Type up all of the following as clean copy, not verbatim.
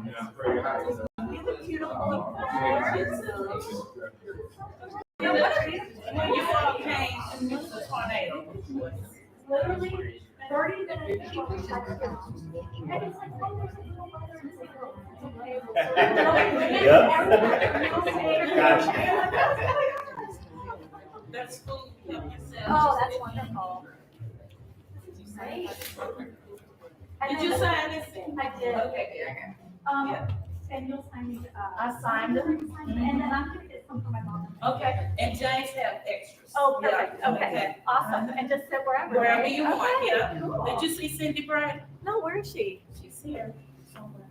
When you all came and this was a tornado. Literally 30 minutes before we shut it down. And it's like, oh, there's a little weather That's food. Oh, that's wonderful. Did you sign this? I did. Okay. And you'll sign me. I signed it. And then I'm gonna get some for my mom. Okay, and James have extras. Oh, perfect. Yeah. Okay. Awesome. And just sit wherever. Wherever you want, Okay, yeah. cool. Did you see Cindy Bright? No, where is she? She's here somewhere.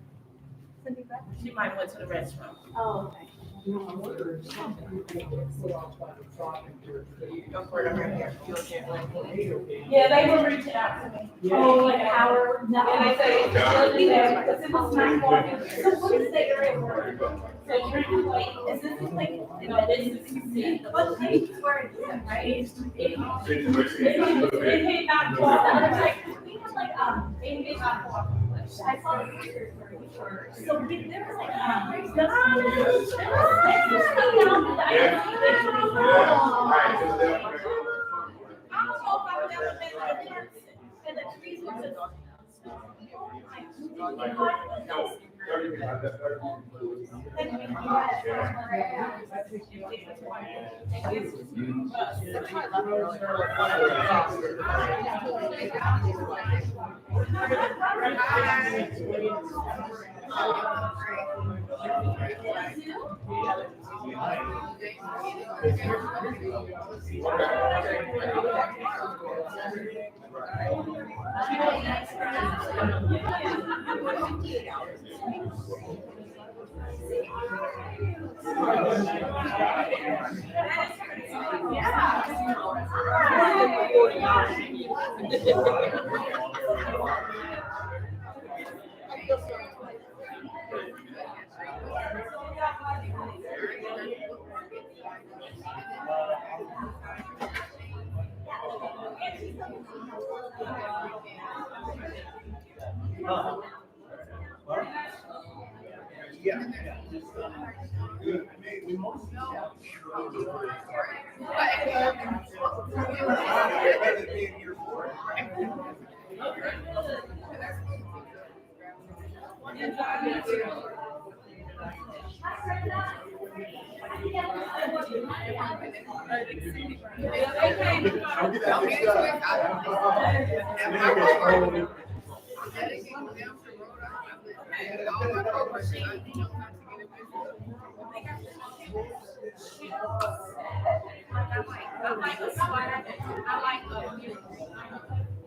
Cindy Beck? She might have went to the restaurant. Oh, okay. Go for it over here. Yeah, they were reaching out to me. Oh, like an hour. No. And they said, "Look, you know, because it was nice walking." So what is the area where? So you're like, Is this like, no, this is, what page is where it is, right? it hit not So far. it's like, we had like, It hit not far. I saw the pictures where we were. So there was like, I don't know if I've ever been to a person. and the trees were just. I like a sweater. I like a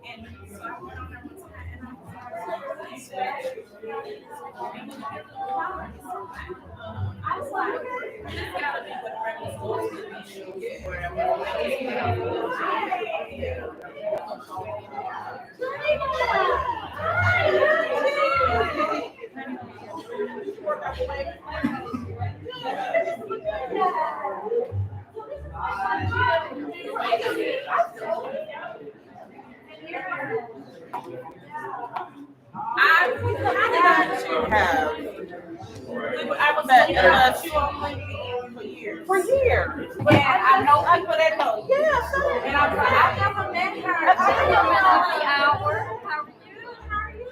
and so I went on there one time and I was like, this gotta be what Remy supposed to I was thinking about you on LinkedIn for years. For years. And I know people that know you. Yeah, so And I was like, I never met her. I know in the hour. How are you?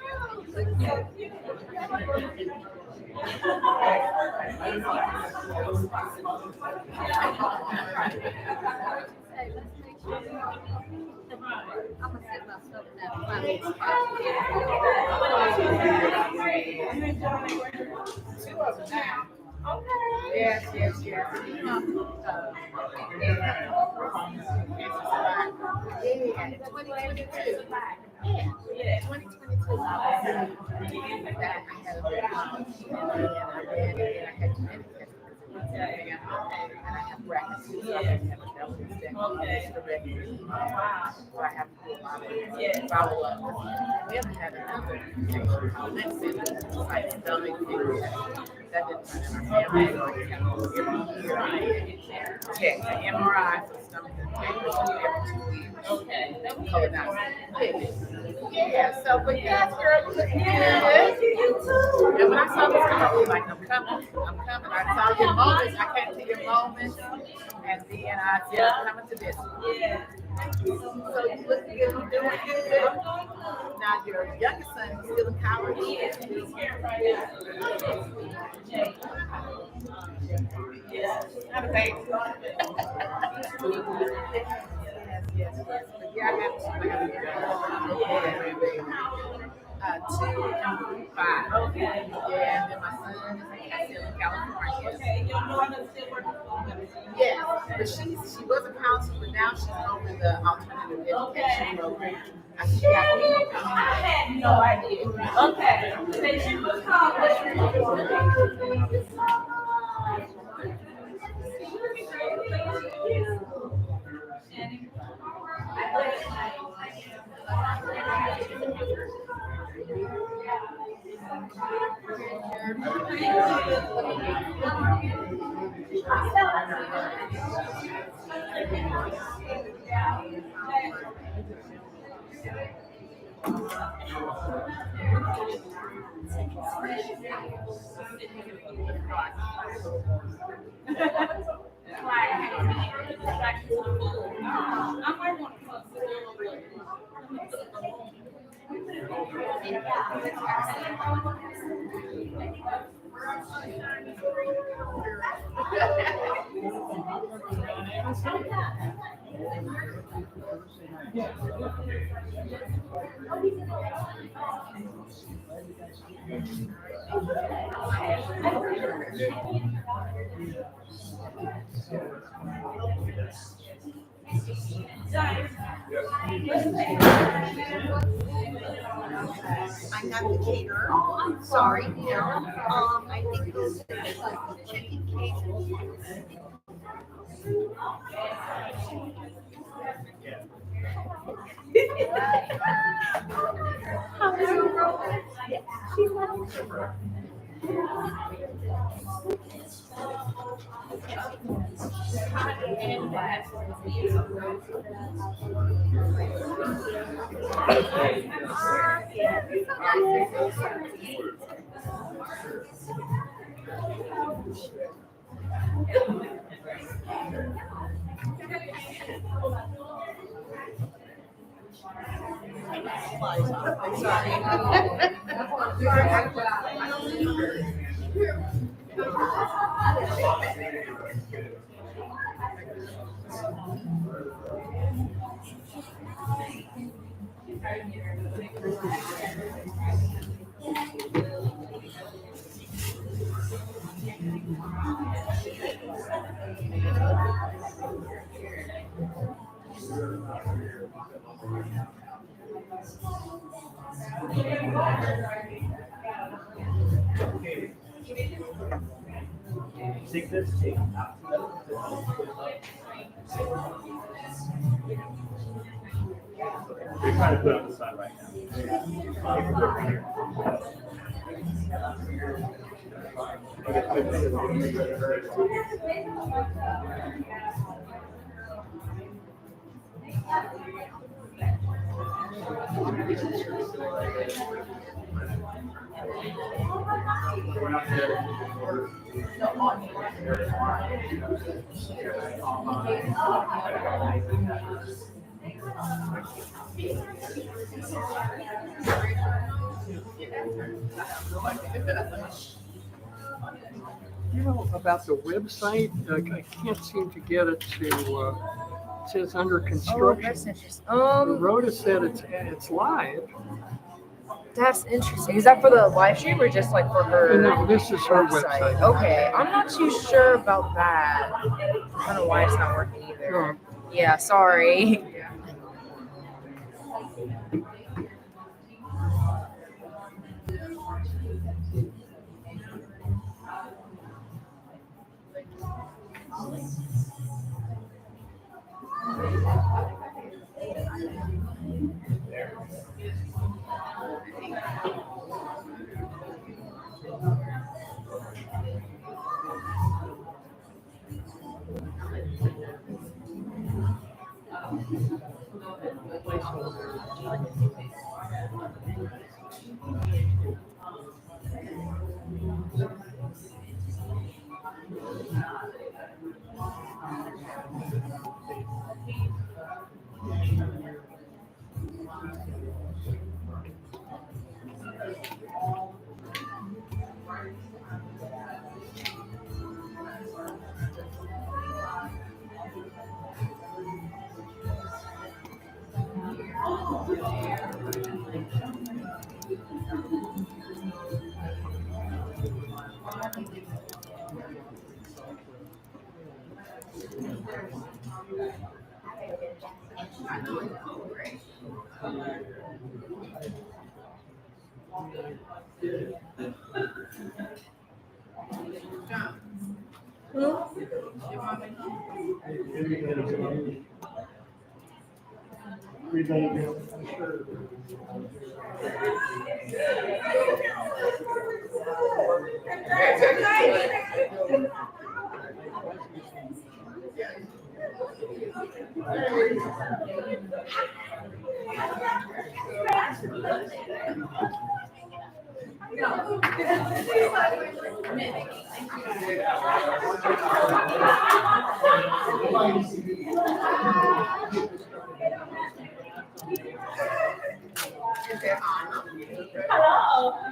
I'm gonna set myself in that funny spot. Two of them now. Okay. yes. Yeah, 2022. Yeah, 2022. I had a big house, and I had to manifest. And I have brackets. So I have a delicate step. Okay. Wow. So I have to do a lot of follow up. We haven't had another patient call next week, like stomach things that that didn't run in our family. So every year I check the MRI for stomach infection every 2 weeks. Okay. Colonoscopy. Yeah, so, but yes, girl, you look good. And when I saw this come, I was like, I'm coming. I saw your moments. I came to your moments. And then I said, I'm coming to this. Yeah. So you look good. You're doing good. Now your youngest son is still in college. He's here right now. Yeah. Not a baby. Yes. But yeah, I have two. I have a grandbaby. 2 and 5. Okay. Yeah, and then my son is still in California. Okay. Your daughter still working for them. Yes, but she was a counselor, but now she's over the alternative education program. I think she got people coming. I had no idea. Okay. Then she was college. I might want to come to I'm not the caterer. Oh, I'm sorry. No. I think this is the chicken cake. Take this, take We're trying to put it on the side right You know, about the website, I can't seem to get it to, it says under Oh, that's construction. interesting. Rhoda said it's live. That's interesting. Is that for the live stream or just like for her? No, this is her website. Okay, I'm not too sure about that. I don't know why it's not working either. Yeah, sorry. Read that again. I'm sure. Hello.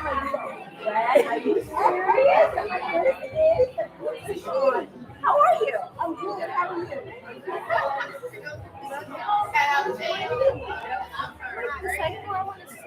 Are you serious? How are you? I'm good. How are you? The second one I want to say.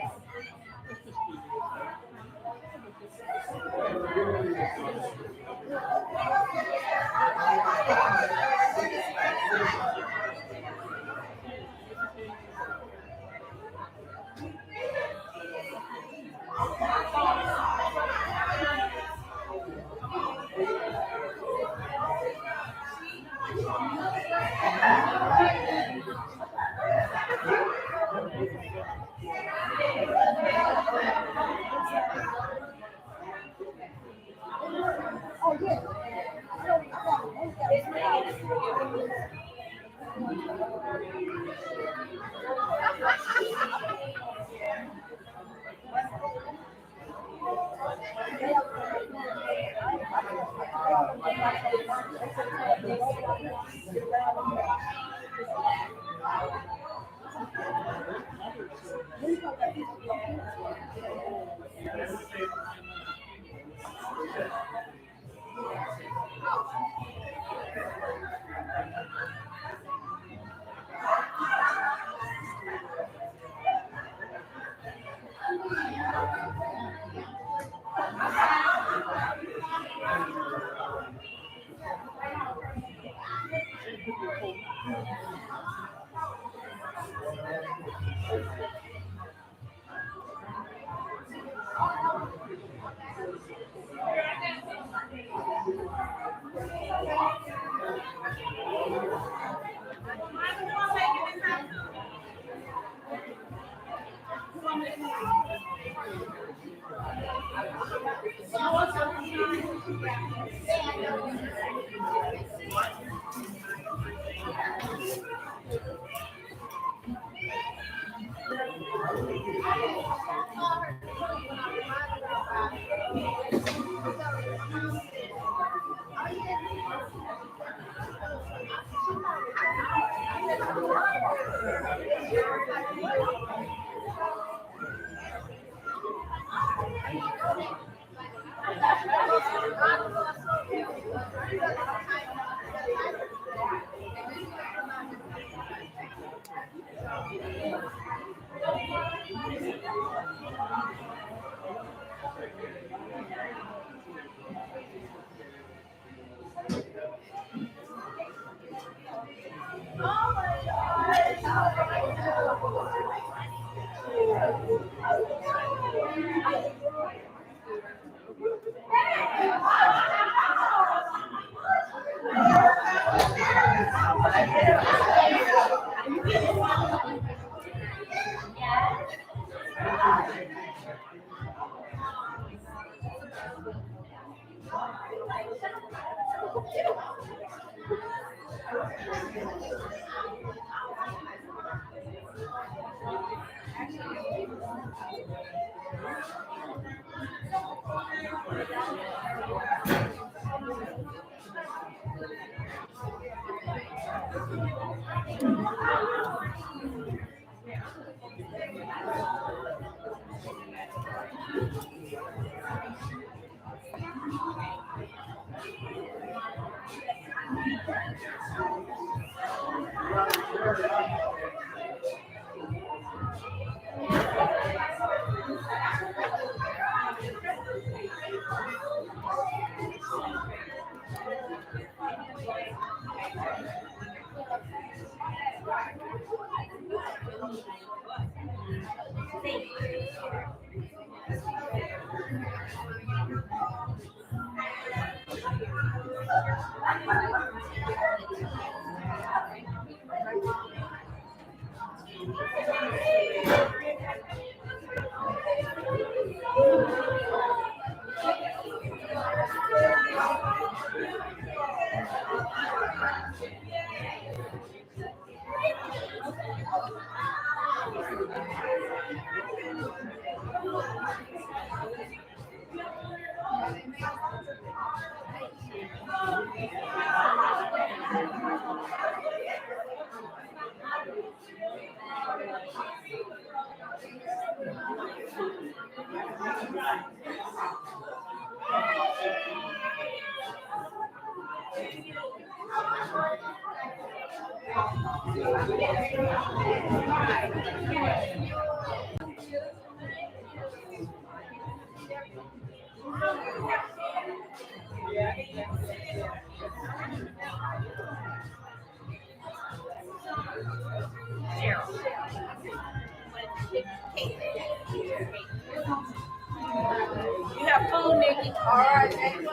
You have food, Nikki. All right, thank you.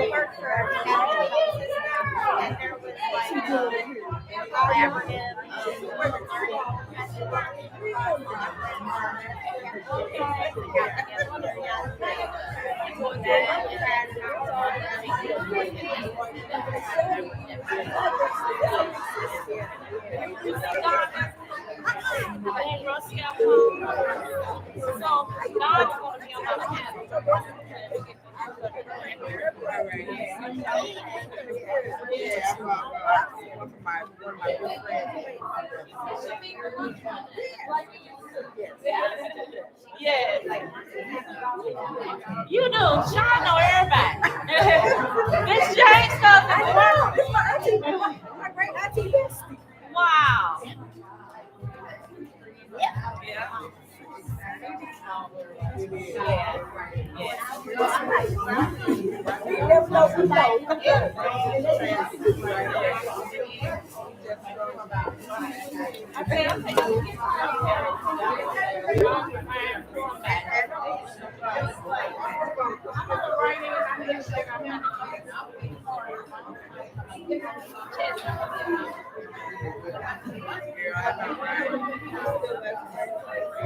We worked for a and there was like collaborative Yeah. You do. Sean know everybody. This Jane stuff is work. It's my auntie, my great auntie bestie. Wow. You never know who knows.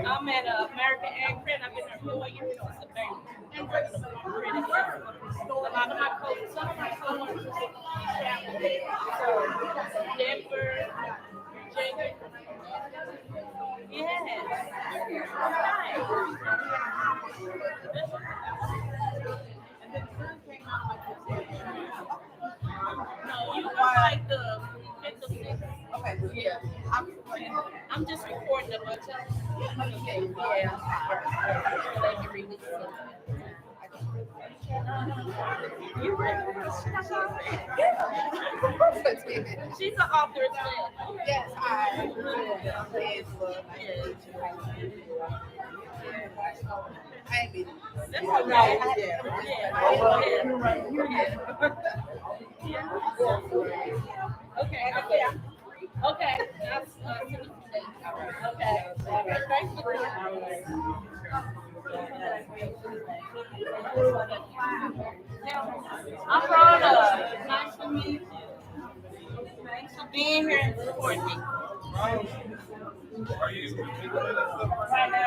I'm at American Ag Credit. I've been there 4 years. It's a bank. I'm working on credit. A lot of my coaches, some of my coworkers travel. So Denver, Virginia. Yes. No, you look like the fifth or sixth. Okay. Yeah. I'm just recording a bunch of. Okay. Yeah. Let me read this. You read She's an author as well. Yes, I did. Maybe. That's okay. Okay. Okay. That's okay. Thanks for I'm Rhoda. Nice to meet you. Thanks for being here and supporting me. Right now,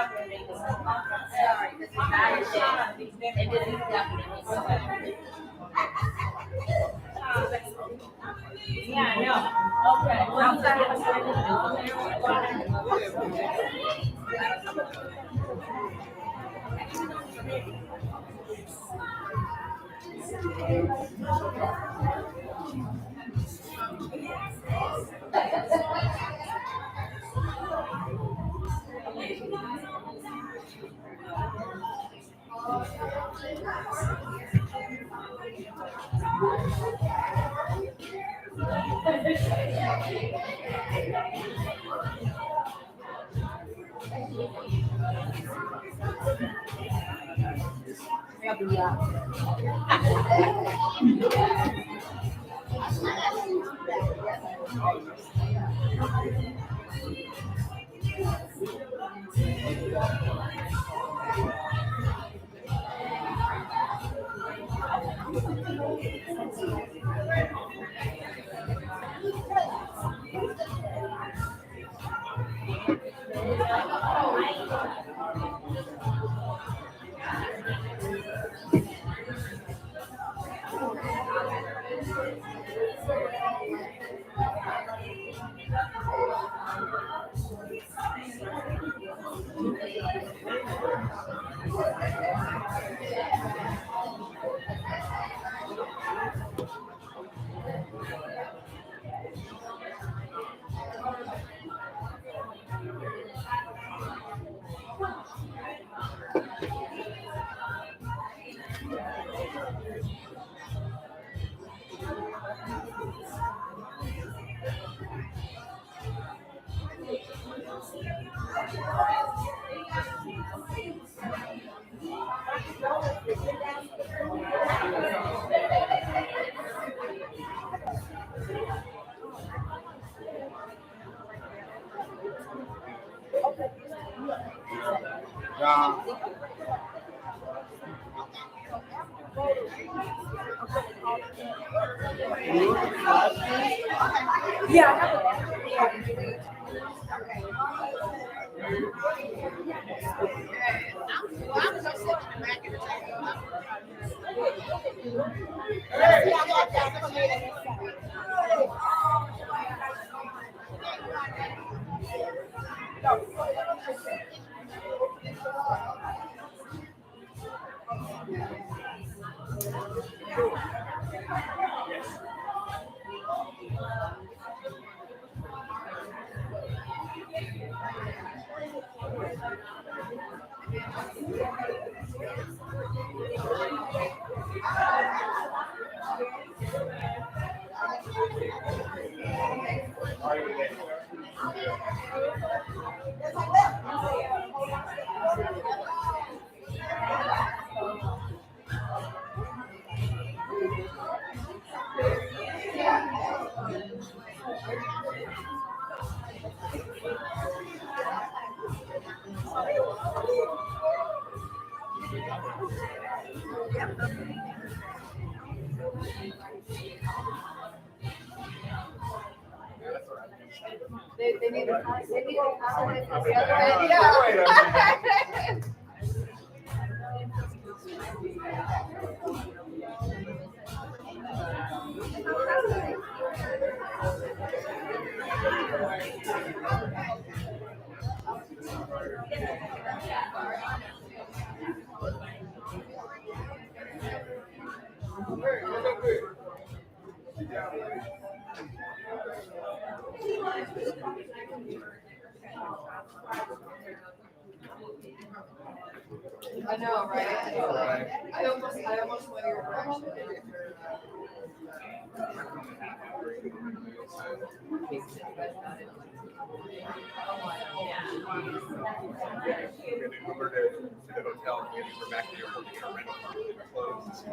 yeah, I know. I know, right? I almost went your direction. Uber to the hotel and Uber back to the airport to get a rental car. Closed.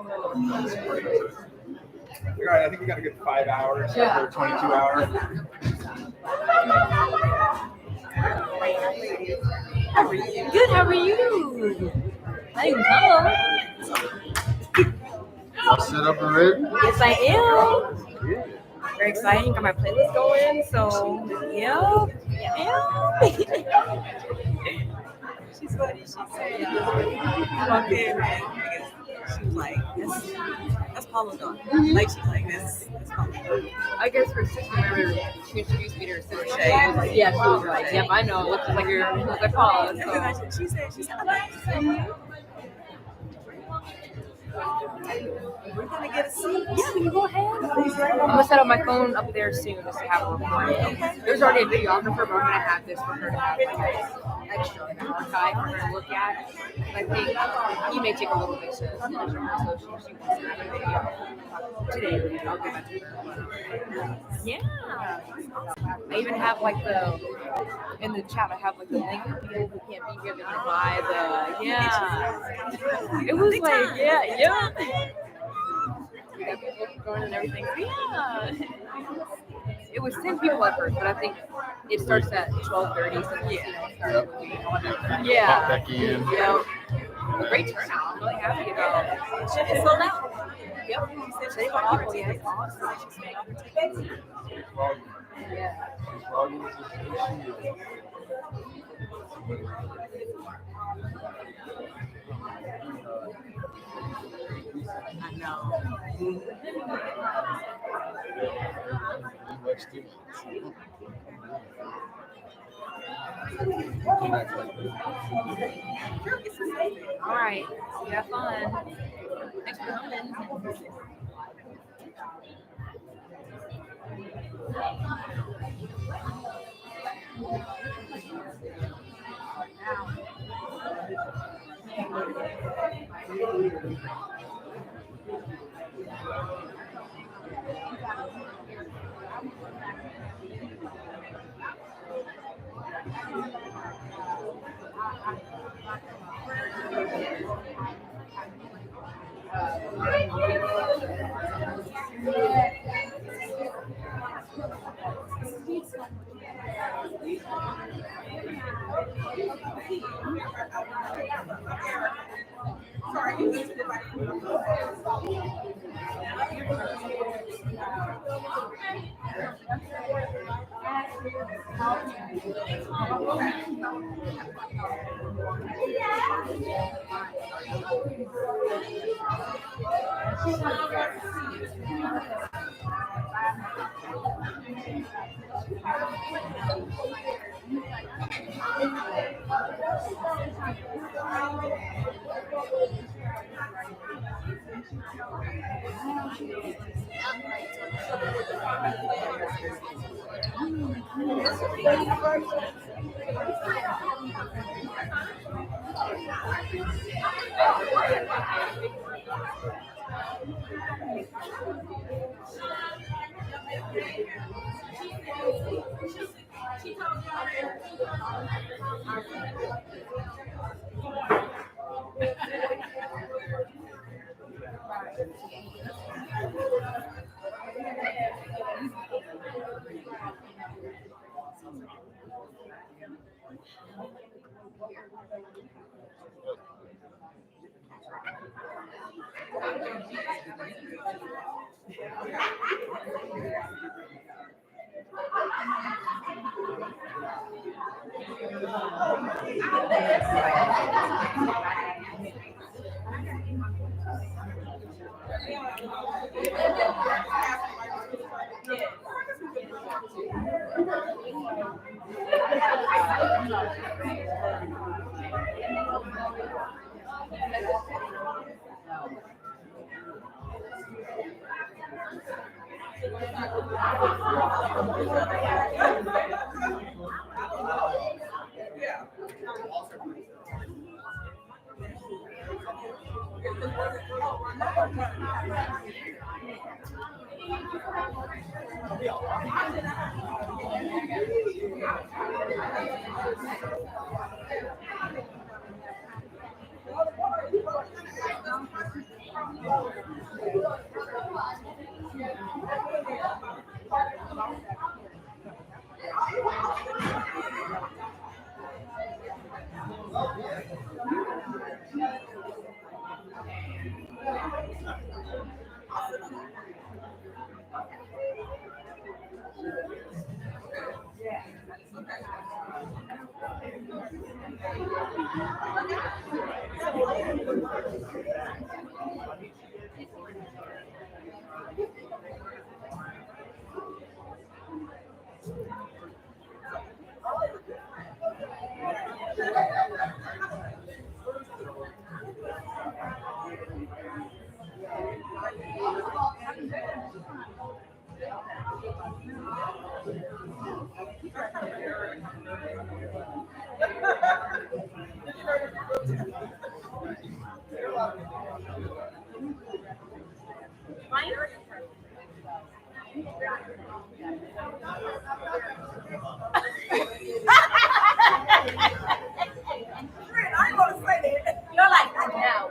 All right, I think we got a good 5 hours after 22 hours. Good, how are you? I didn't come. All set up and ready? Yes, I am. Very exciting. Got my playlist going, so yeah. She's funny. She said, I walked in, right? She was like, that's Paula's daughter. Like, she's like, that's Paula's daughter. I guess her sister, remember, she introduced me to her sister. She was like, yeah, she was like, yep, I know. It looks like you're, it looks like Paula. And then she said, I like to see you. We're gonna get a seat. Yeah, we can go ahead. I'm gonna set up my phone up there soon just to have a recording. There's already a videographer, but I'm gonna have this for her to have like an extra like an archive for her to look at. And I think he may take a little bit to measure her, so she wants to have a video today. I'll give that to her. Yeah. I even have like in the chat, I have like the link for people who can't be here that can buy the, Yeah. It was like, yeah. we got people going and everything. Yeah. It was 10 people at first, but I think it starts at 12:30. So Yeah. Becky in. Yeah. Great turnout. I'm really happy about it. It's sold out. Yep. They want people, yeah. It's awesome. Yeah. I know. All right. You have fun. Thanks for coming. I'm gonna say that. You're like, I know.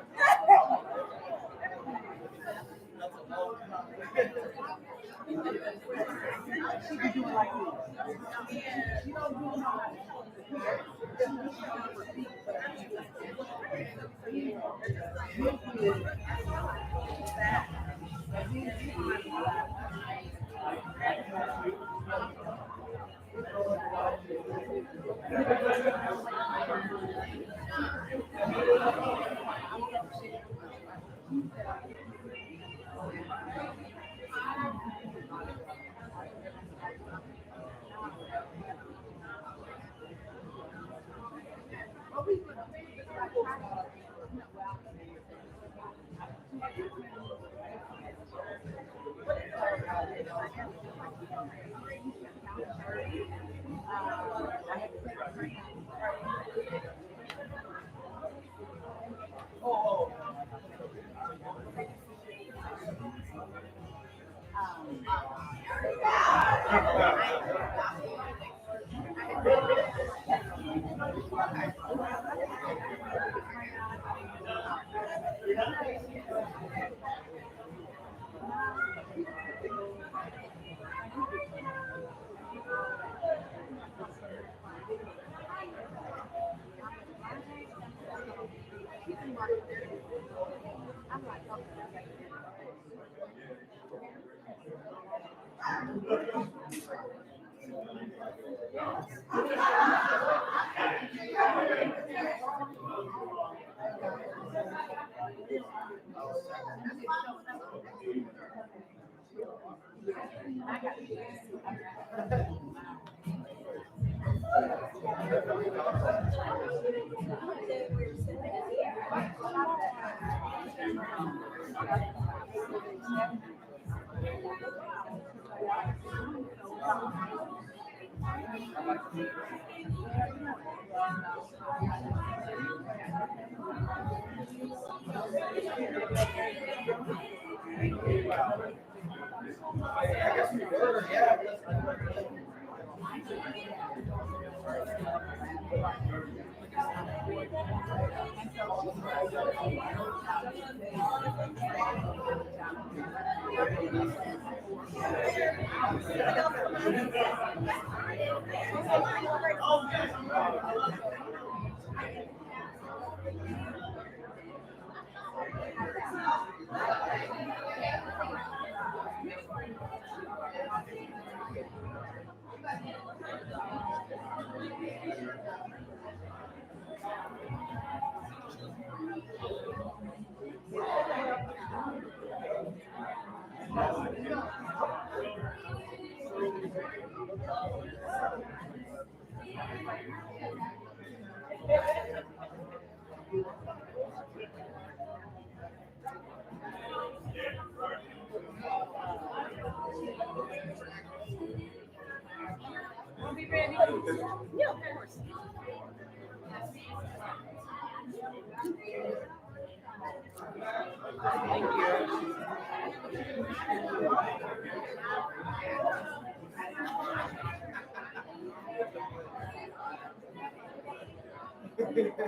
Yeah, of course. Thank you.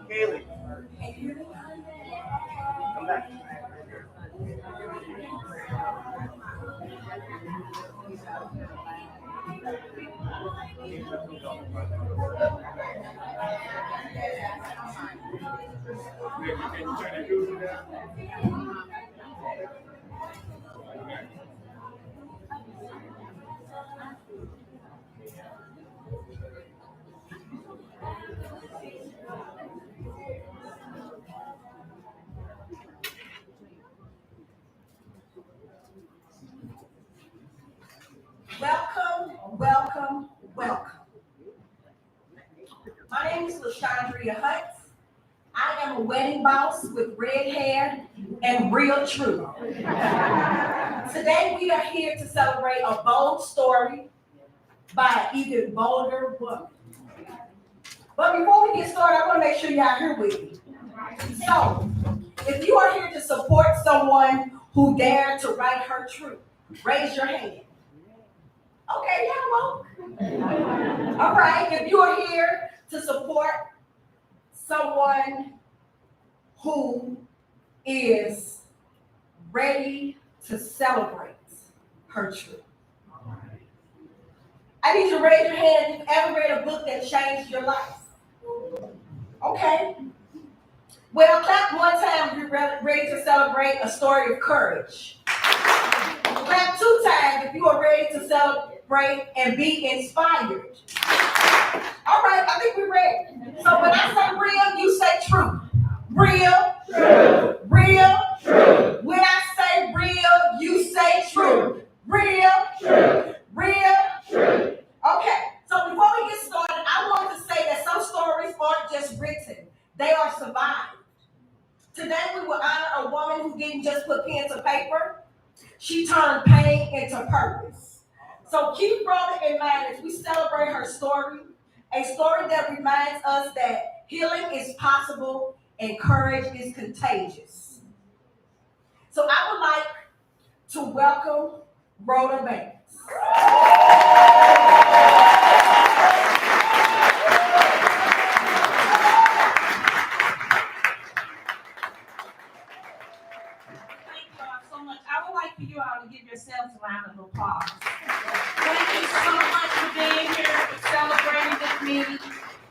Haley, come back. Welcome, welcome, welcome. My name is LaShondria Hunt. I am a wedding boss with red hair and real truth. Today we are here to celebrate a bold story by an even bolder woman. But before we get started, I want to make sure y'all here with me. So, if you are here to support someone who dared to write her truth, raise your hand. Okay, yeah, well. All right, if you are here to support someone who is ready to celebrate her truth, I need you to raise your hand if you've ever read a book that changed your life. Okay. Well, clap one time if you're ready to celebrate a story of courage. Clap 2 times if you are ready to celebrate and be inspired. All right, I think we're ready. So when I say real, you say true. Real, true. Real, true. When I say real, you say true. Real, true. Real, true. Okay, so before we get started, I want to say that some stories aren't just written, they are survived. Today we will honor a woman who didn't just put pen to paper, she turned pain into purpose. So keep Rhoda in mind as we celebrate her story, a story that reminds us that healing is possible and courage is contagious. So I would like to welcome Rhoda Banks. For you all to give yourselves a round of applause. Thank you so much for being here, for celebrating with me.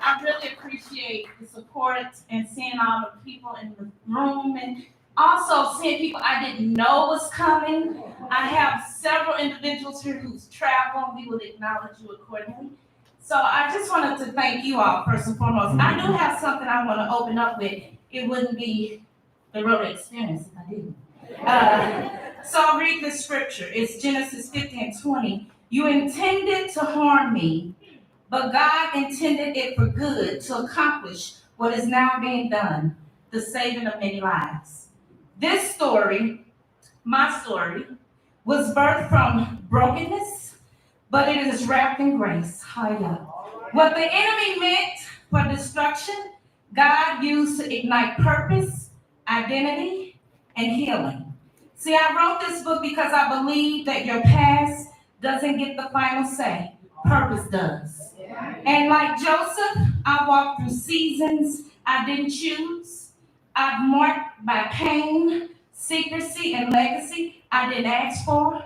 I really appreciate the support and seeing all the people in the room and also seeing people I didn't know was coming. I have several individuals here who's traveled. We will acknowledge you accordingly. So I just wanted to thank you all first and foremost. I do have something I want to open up with. It wouldn't be the Rhoda experience if I didn't. So I'll read the scripture. It's Genesis 50:20. You intended to harm me, but God intended it for good to accomplish what is now being done, the saving of many lives. This story, my story, was birthed from brokenness, but it is wrapped in grace. What the enemy meant for destruction, God used to ignite purpose, identity, and healing. See, I wrote this book because I believe that your past doesn't get the final say. Purpose does. And like Joseph, I walked through seasons I didn't choose. I'm marked by pain, secrecy, and legacy I didn't ask for.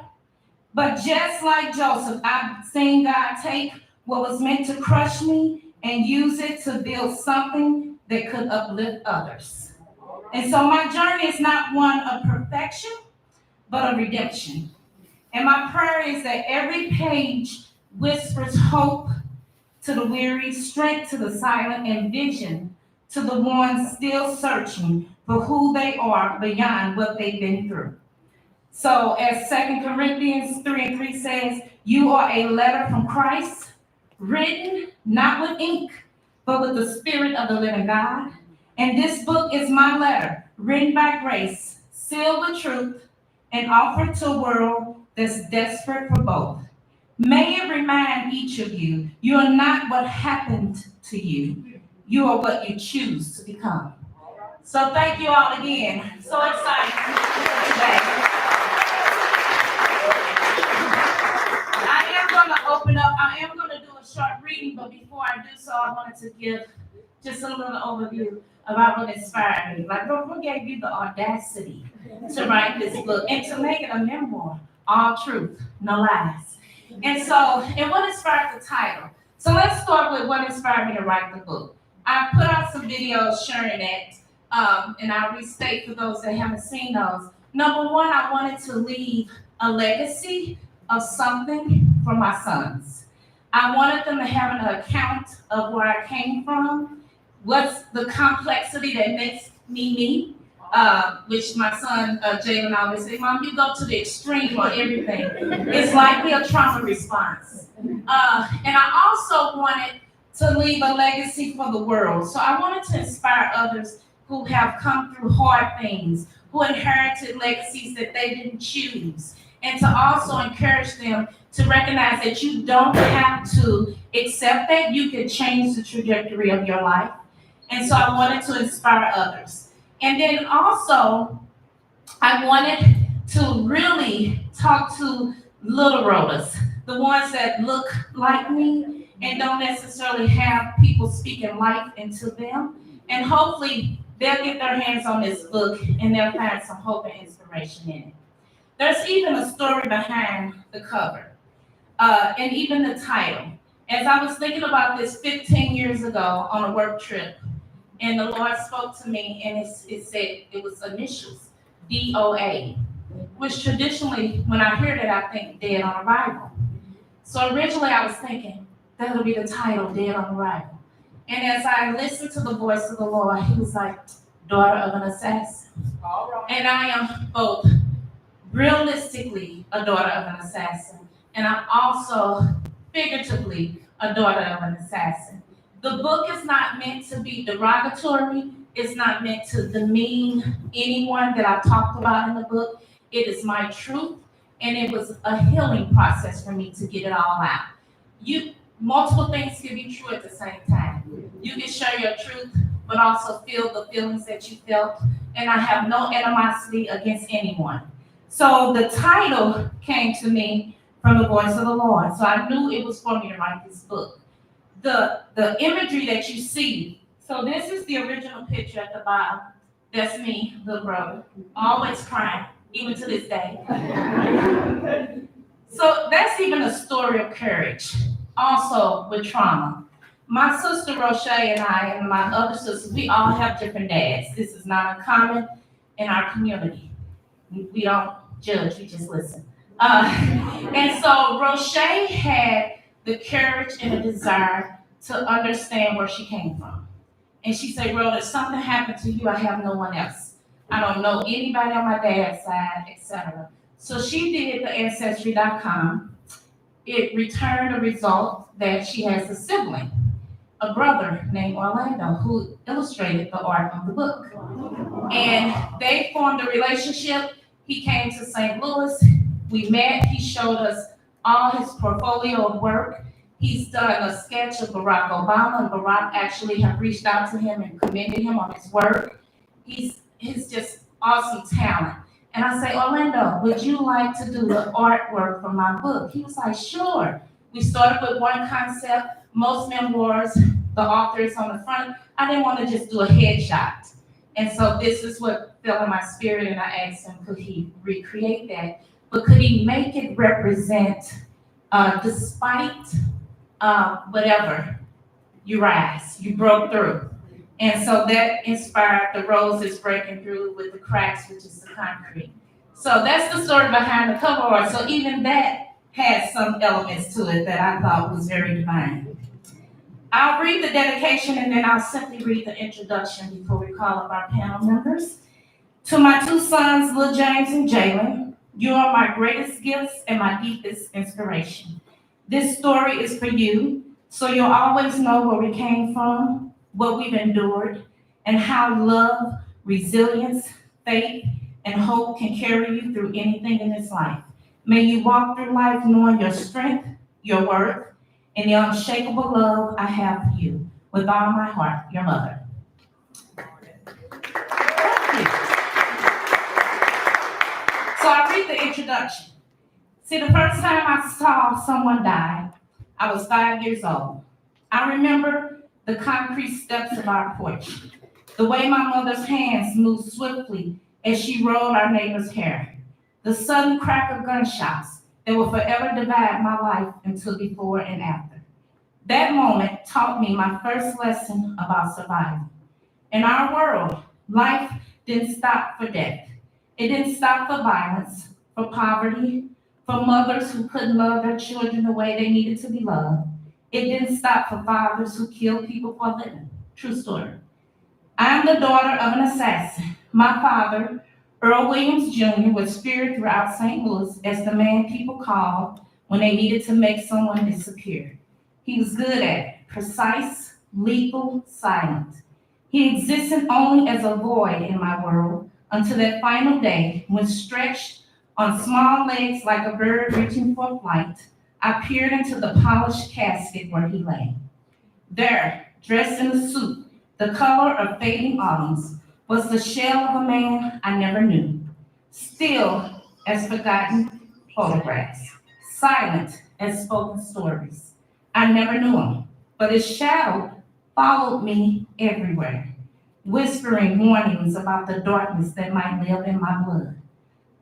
But just like Joseph, I've seen God take what was meant to crush me and use it to build something that could uplift others. And so my journey is not one of perfection, but of redemption. And my prayer is that every page whispers hope to the weary, strength to the silent, and vision to the ones still searching for who they are beyond what they've been through. So as 2 Corinthians 3:3 says, you are a letter from Christ, written not with ink, but with the Spirit of the living God. And this book is my letter, written by grace, sealed with truth, and offered to a world that's desperate for both. May it remind each of you, you are not what happened to you. You are what you choose to become. So thank you all again. So excited today. I am going to open up. I am going to do a short reading, but before I do so, I wanted to give just a little overview about what inspired me. Like, who gave you the audacity to write this book and to make it a memoir? All truth, no lies. And so, and what inspired the title? So let's start with what inspired me to write the book. I put out some videos sharing it, and I'll restate for those that haven't seen those. Number one, I wanted to leave a legacy of something for my sons. I wanted them to have an account of where I came from, what's the complexity that makes me, which my son Jalen always say, Mom, you go to the extreme on everything. It's likely a trauma response. And I also wanted to leave a legacy for the world. So I wanted to inspire others who have come through hard things, who inherited legacies that they didn't choose, and to also encourage them to recognize that you don't have to accept that you can change the trajectory of your life. And so I wanted to inspire others. And then also, I wanted to really talk to little Rhodas, the ones that look like me and don't necessarily have people speaking life into them. And hopefully, they'll get their hands on this book and they'll find some hope and inspiration in it. There's even a story behind the cover, and even the title. As I was thinking about this 15 years ago on a work trip, and the Lord spoke to me, and it said it was initials, DOA, which traditionally, when I hear that, I think dead on arrival. So originally I was thinking, that'll be the title, Dead on Arrival. And as I listened to the voice of the Lord, he was like, daughter of an assassin. All right. And I am both realistically a daughter of an assassin, and I'm also figuratively a daughter of an assassin. The book is not meant to be derogatory. It's not meant to demean anyone that I've talked about in the book. It is my truth, and it was a healing process for me to get it all out. Multiple things can be true at the same time. You can share your truth, but also feel the feelings that you felt, and I have no animosity against anyone. So the title came to me from the voice of the Lord. So I knew it was for me to write this book. The imagery that you see, so this is the original picture at the bottom. That's me, little brother, always crying, even to this day. So that's even a story of courage, also with trauma. My sister Rochelle and I, and my other sisters, we all have different dads. This is not uncommon in our community. We don't judge, we just listen. And so Rochelle had the courage and the desire to understand where she came from. And she said, Rhoda, if something happened to you, I have no one else. I don't know anybody on my dad's side, etc. So she did the Ancestry.com. It returned a result that she has a sibling, a brother named Orlando, who illustrated the art of the book. And they formed a relationship. He came to St. Louis. We met. He showed us all his portfolio of work. He's done a sketch of Barack Obama, and Barack actually have reached out to him and commended him on his work. He's just awesome talent. And I say, Orlando, would you like to do the artwork for my book? He was like, sure. We started with one concept. Most memoirs, the author is on the front. I didn't want to just do a headshot. And so this is what fell in my spirit, and I asked him, could he recreate that? But could he make it represent, despite whatever, you rise, you broke through. And so that inspired the roses breaking through with the cracks, which is the concrete. So that's the story behind the cover art. So even that has some elements to it that I thought was very divine. I'll read the dedication and then I'll simply read the introduction before we call up our panel members. To my two sons, Lil James and Jalen, you are my greatest gifts and my deepest inspiration. This story is for you, so you'll always know where we came from, what we've endured, and how love, resilience, faith, and hope can carry you through anything in this life. May you walk through life knowing your strength, your worth, and the unshakable love I have for you. With all my heart, your mother. So I read the introduction. See, the first time I saw someone die, I was 5 years old. I remember the concrete steps of our porch, the way my mother's hands moved swiftly as she rolled our neighbor's hair, the sudden crack of gunshots that will forever divide my life into before and after. That moment taught me my first lesson about survival. In our world, life didn't stop for death. It didn't stop for violence, for poverty, for mothers who couldn't love their children the way they needed to be loved. It didn't stop for fathers who killed people for a living. True story. I'm the daughter of an assassin. My father, Earl Williams Jr., was feared throughout St. Louis as the man people called when they needed to make someone disappear. He was good at it, precise, lethal, silent. He existed only as a void in my world until that final day when, stretched on small legs like a bird reaching for flight, I peered into the polished casket where he lay. There, dressed in a suit, the color of fading autumns, was the shell of a man I never knew, still as forgotten photographs, silent as spoken stories. I never knew him, but his shadow followed me everywhere, whispering warnings about the darkness that might live in my blood.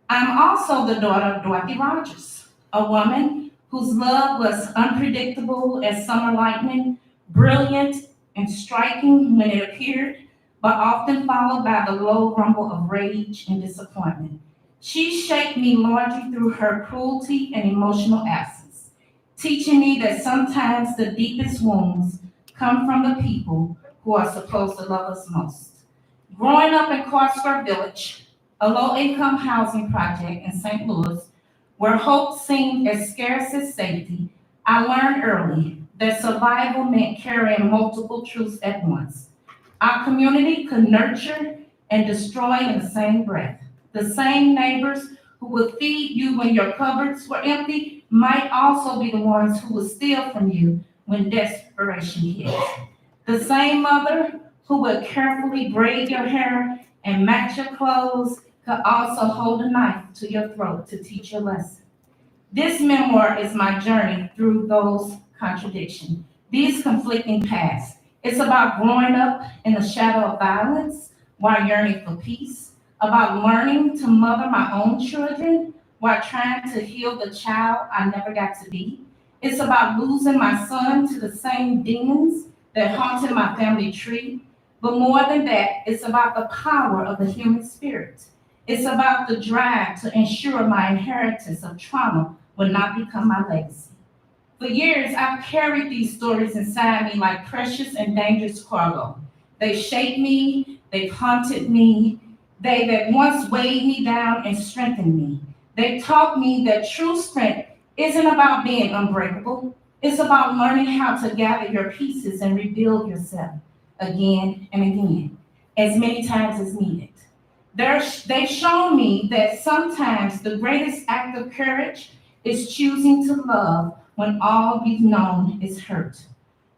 I'm also the daughter of Dorothy Rogers, a woman whose love was unpredictable as summer lightning, brilliant and striking when it appeared, but often followed by the low rumble of rage and disappointment. She shaped me largely through her cruelty and emotional absence, teaching me that sometimes the deepest wounds come from the people who are supposed to love us most. Growing up in Carter Village, a low-income housing project in St. Louis, where hope seemed as scarce as safety, I learned early that survival meant carrying multiple truths at once. Our community could nurture and destroy in the same breath. The same neighbors who would feed you when your cupboards were empty might also be the ones who would steal from you when desperation hits. The same mother who would carefully braid your hair and match your clothes could also hold a knife to your throat to teach you a lesson. This memoir is my journey through those contradictions, these conflicting paths. It's about growing up in the shadow of violence while yearning for peace, about learning to mother my own children while trying to heal the child I never got to be. It's about losing my son to the same demons that haunted my family tree. But more than that, it's about the power of the human spirit. It's about the drive to ensure my inheritance of trauma will not become my legacy. For years, I've carried these stories inside me like precious and dangerous cargo. They shaped me, they've haunted me, they've at once weighed me down and strengthened me. They taught me that true strength isn't about being unbreakable. It's about learning how to gather your pieces and rebuild yourself again and again, as many times as needed. They've shown me that sometimes the greatest act of courage is choosing to love when all you've known is hurt.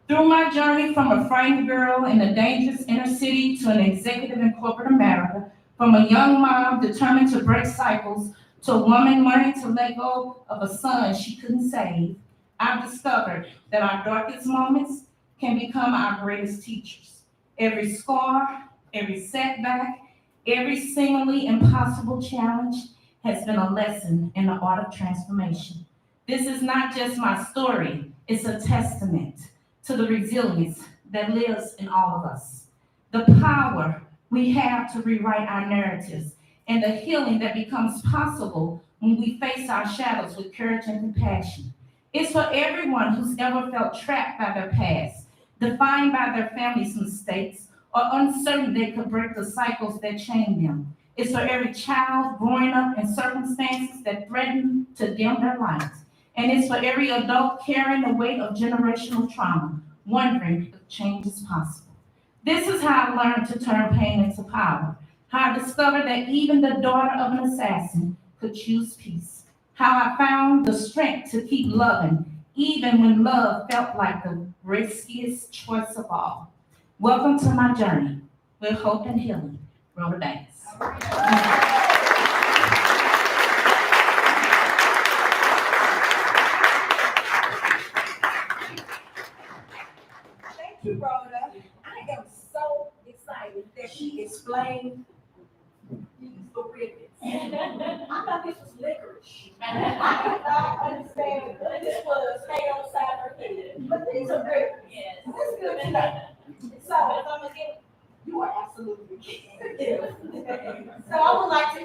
Through my journey from a frightened girl in a dangerous inner city to an executive in corporate America, from a young mom determined to break cycles to a woman learning to let go of a son she couldn't save, I've discovered that our darkest moments can become our greatest teachers. Every scar, every setback, every seemingly impossible challenge has been a lesson in the art of transformation. This is not just my story, it's a testament to the resilience that lives in all of us. The power we have to rewrite our narratives and the healing that becomes possible when we face our shadows with courage and compassion. It's for everyone who's ever felt trapped by their past, defined by their family's mistakes, or uncertain they could break the cycles that chain them. It's for every child growing up in circumstances that threaten to dim their lights. And it's for every adult carrying the weight of generational trauma, wondering if change is possible. This is how I learned to turn pain into power. How I discovered that even the daughter of an assassin could choose peace. How I found the strength to keep loving, even when love felt like the riskiest choice of all. Welcome to my journey with hope and healing, Rhoda Banks. Thank you, Rhoda. I am so excited that she explained these ribbons. I thought this was licorice. I did not understand what this was made on the side of her head. But these are ribbons. Yes. That's good to know. So I'm gonna get, you are absolutely yes. So I would like to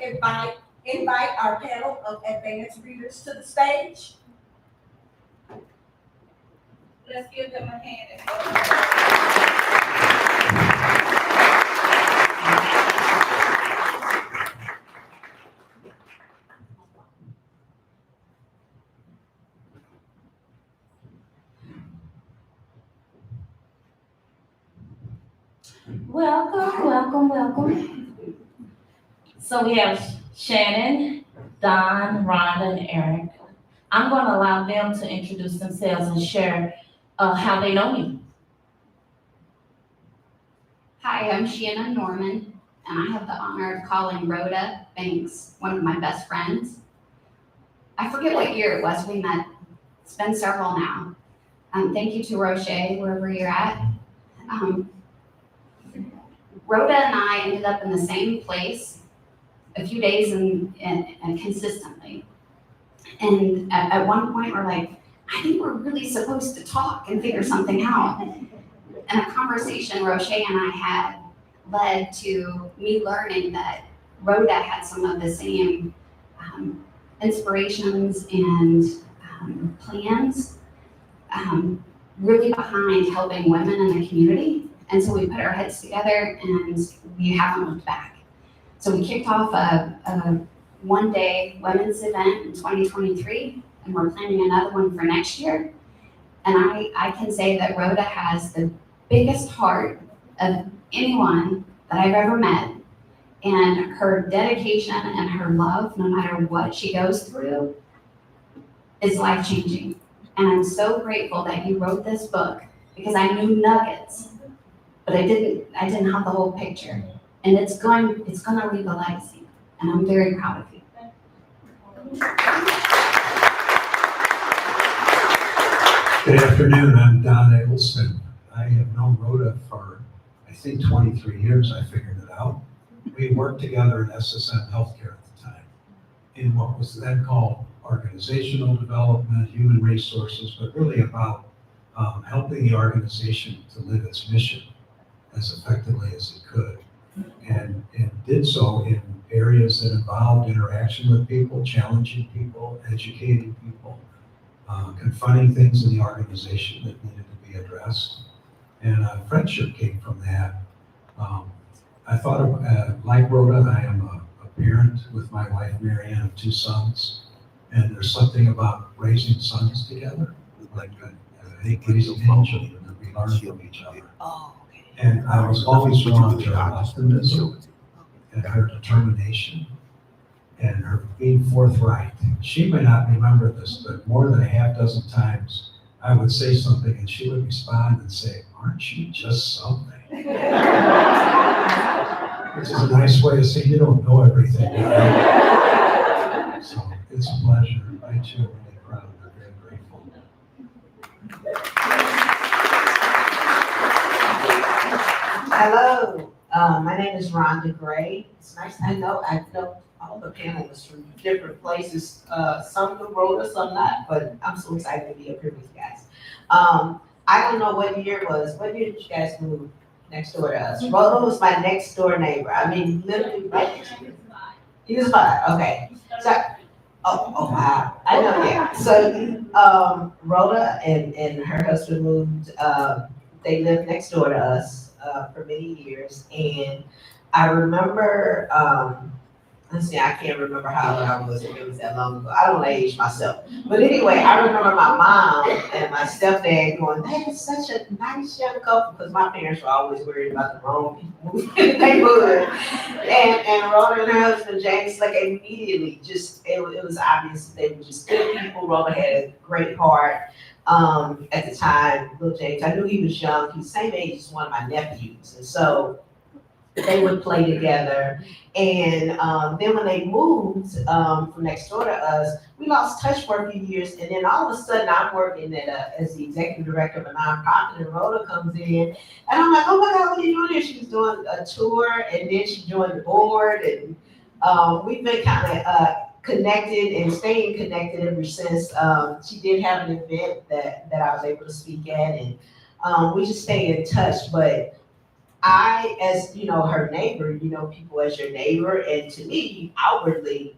invite our panel of advanced readers to the stage. Let's give them a hand. Welcome, welcome, welcome. So we have Shannon, Don, Rhonda, and Eric. I'm going to allow them to introduce themselves and share how they know me. Hi, I'm Shannon Norman, and I have the honor of calling Rhoda Banks one of my best friends. I forget what year it was we met. It's been several now. Thank you to Roche, wherever you're at. Rhoda and I ended up in the same place a few days and consistently. And at one point, we're like, I think we're really supposed to talk and figure something out. And a conversation Roche and I had led to me learning that Rhoda had some of the same inspirations and plans really behind helping women in the community. And so we put our heads together and we haven't looked back. So we kicked off a one-day women's event in 2023, and we're planning another one for next year. And I can say that Rhoda has the biggest heart of anyone that I've ever met. And her dedication and her love, no matter what she goes through, is life-changing. And I'm so grateful that you wrote this book, because I knew nuggets, but I didn't have the whole picture. And it's going to leave a legacy, and I'm very proud of you. Good afternoon, I'm Don Eggleston. I have known Rhoda for, I think, 23 years. I figured it out. We worked together in SSM Healthcare at the time, in what was then called organizational development, human resources, but really about helping the organization to live its mission as effectively as it could. And did so in areas that involved interaction with people, challenging people, educating people, confronting things in the organization that needed to be addressed. And friendship came from that. I thought of, like Rhoda, I am a parent with my wife, Marianne, of 2 sons. And there's something about raising sons together, like raising children, that we learn from each other. And I was always drawn to her optimism and her determination and her being forthright. She may not remember this, but more than a half dozen times I would say something and she would respond and say, "Aren't you just something?" Which is a nice way of saying you don't know everything. So it's a pleasure. I too am really proud of her, very grateful. Hello, my name is Rhonda Gray. It's nice, I know all the panelists from different places. Some from Rhoda, some not, but I'm so excited to be up here with you guys. I don't know what year it was. What year did you guys move next door to us? Rhoda was my next door neighbor. I mean, literally right next to me. He was 5, okay. So, oh wow, I know, yeah. So, Rhoda and her husband moved they lived next door to us for many years, and I remember. Let's see, I can't remember how old I was if it was that long ago. I don't age myself. But anyway, I remember my mom and my stepdad going, that is such a nice young couple, because my parents were always worried about the wrong people moving in the neighborhood. And Rhoda and her husband, James, like immediately just, it was obvious they were just good people. Rhoda had a great heart. At the time, little James, I knew he was young. He's the same age as one of my nephews. And so they would play together. And then when they moved from next door to us, we lost touch for a few years. And then all of a sudden, I'm working as the executive director of a nonprofit, and Rhoda comes in. And I'm like, oh my God, what are you doing here? She was doing a tour, and then she joined the board. And we've been kind of connected and staying connected ever since. She did have an event that I was able to speak at, and we just stay in touch. But I, as you know, her neighbor, you know people as your neighbor, and to me, outwardly,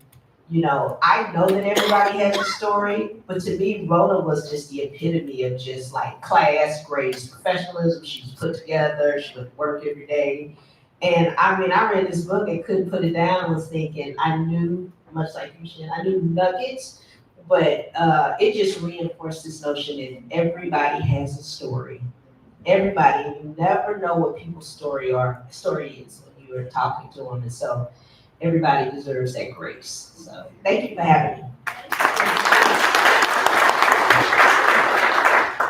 you know, I know that everybody has a story, but to me, Rhoda was just the epitome of just like class, grace, professionalism. She was put together. She would work every day, and I mean, I read this book and couldn't put it down. I was thinking, I knew, much like you, Shannon, I knew nuggets, but it just reinforced this notion that everybody has a story. Everybody, you never know what people's story is when you are talking to them, and so everybody deserves that grace. So thank you for having me.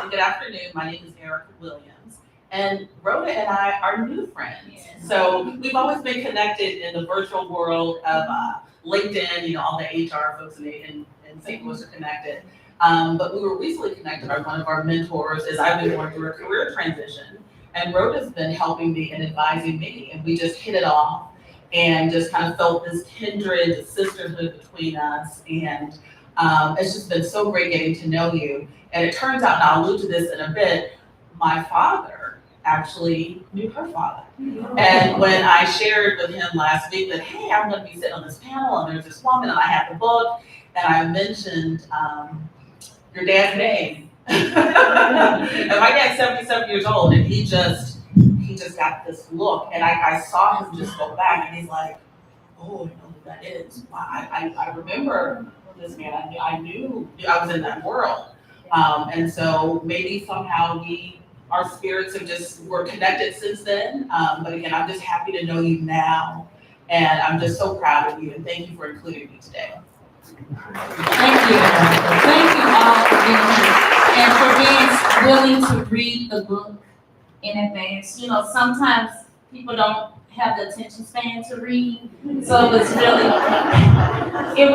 Good afternoon. My name is Erica Williams, and Rhoda and I are new friends. So we've always been connected in the virtual world of LinkedIn. You know, all the HR folks in St. Louis are connected. But we were recently connected by one of our mentors as I've been going through a career transition. And Rhoda's been helping me and advising me, and we just hit it off and just kind of felt this kindred sisterhood between us. And it's just been so great getting to know you. And it turns out, and I'll allude to this in a bit, my father actually knew her father. And when I shared with him last week that, hey, I'm going to be sitting on this panel, and there's this woman, and I have the book, and I mentioned your dad's name. And my dad's 77 years old, and he just got this look, and I saw him just go back, and he's like, oh, I know who that is. I remember this man. I knew I was in that world. And so maybe somehow our spirits have were connected since then. But again, I'm just happy to know you now, and I'm just so proud of you, and thank you for including me today. Thank you. Thank you all for being here and for being willing to read the book in advance. You know, sometimes people don't have the attention span to read, so it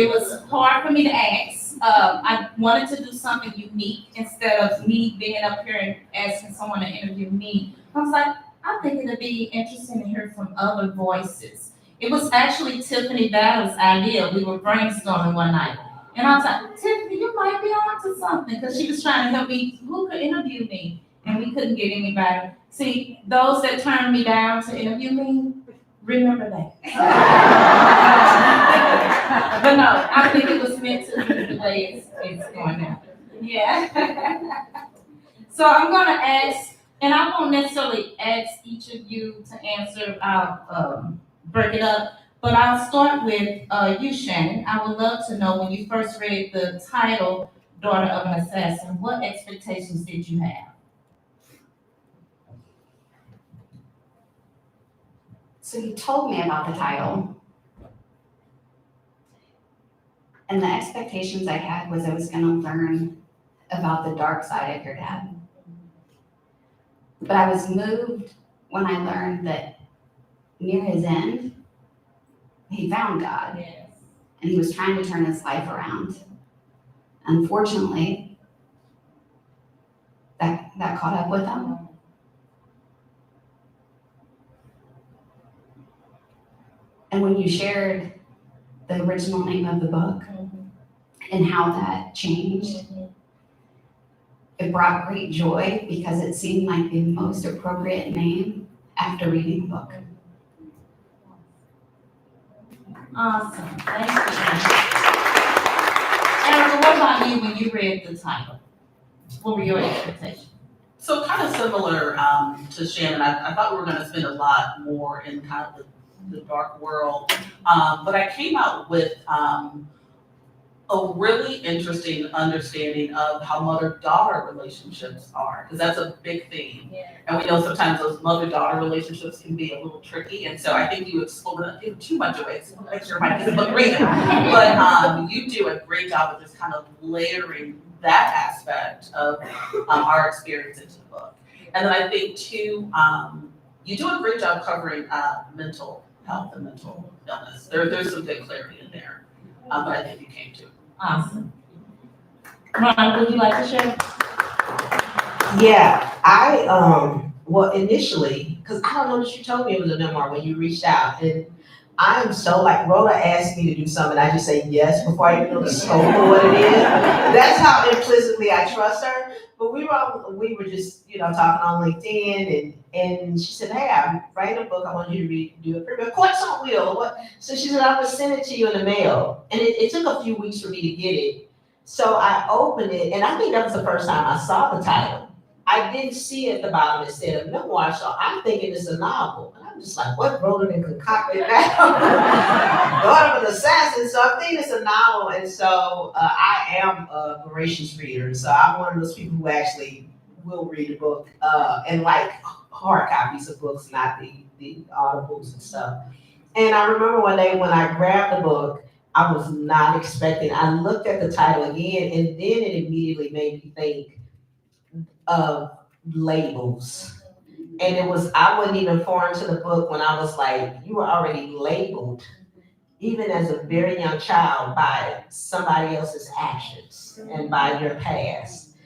was hard for me to ask. I wanted to do something unique instead of me being up here and asking someone to interview me. I was like, I think it'd be interesting to hear from other voices. It was actually Tiffany Battle's idea. We were brainstorming one night. And I was like, Tiffany, you might be on to something, because she was trying to help me, who could interview me? And we couldn't get anybody. See, those that turned me down to interview me, remember that. But no, I think it was meant to be the way it's going now. Yeah. So I'm gonna ask, and I won't necessarily ask each of you to answer, I'll break it up, but I'll start with you, Shannon. I would love to know, when you first read the title, Daughter of an Assassin, what expectations did you have? So you told me about the title, and the expectations I had was I was going to learn about the dark side of your dad. But I was moved when I learned that near his end, he found God, and he was trying to turn his life around. Unfortunately, that caught up with him. And when you shared the original name of the book and how that changed, it brought great joy, because it seemed like the most appropriate name after reading the book. Awesome, thank you. Erica, what about you when you read the title? What were your expectations? So kind of similar to Shannon, I thought we were going to spend a lot more in kind of the dark world, but I came out with a really interesting understanding of how mother-daughter relationships are, because that's a big theme. Yeah. And we know sometimes those mother-daughter relationships can be a little tricky, and so I think you explore not give too much away, so make sure everybody gets a book reading. But you do a great job of just kind of layering that aspect of our experience into the book. And then I think too, you do a great job covering mental health and mental illness. There's some good clarity in there, but I think you came to. Awesome. Ron, would you like to share? Yeah, well, initially, because I don't know that you told me it was a memoir when you reached out, and I am so like, Rhoda asked me to do something, I just say yes before I even know the scope of what it is. That's how implicitly I trust her. But we were just, talking on LinkedIn, and she said, hey, I'm writing a book, I want you to do it for me. Of course I will. So she said, I'm gonna send it to you in the mail. And it took a few weeks for me to get it. So I opened it, and I think that was the first time I saw the title. I didn't see at the bottom it said a memoir, so I'm thinking it's a novel. And I'm just like, what Rhoda and concocted that? Daughter of an assassin, so I'm thinking it's a novel. And so I am a voracious reader. So I'm one of those people who actually will read a book and like hard copies of books, not the audibles and stuff. And I remember one day when I grabbed the book, I was not expecting. I looked at the title again, and then it immediately made me think of labels. And I wasn't even foreign to the book when I was like, you were already labeled, even as a very young child, by somebody else's actions and by your past.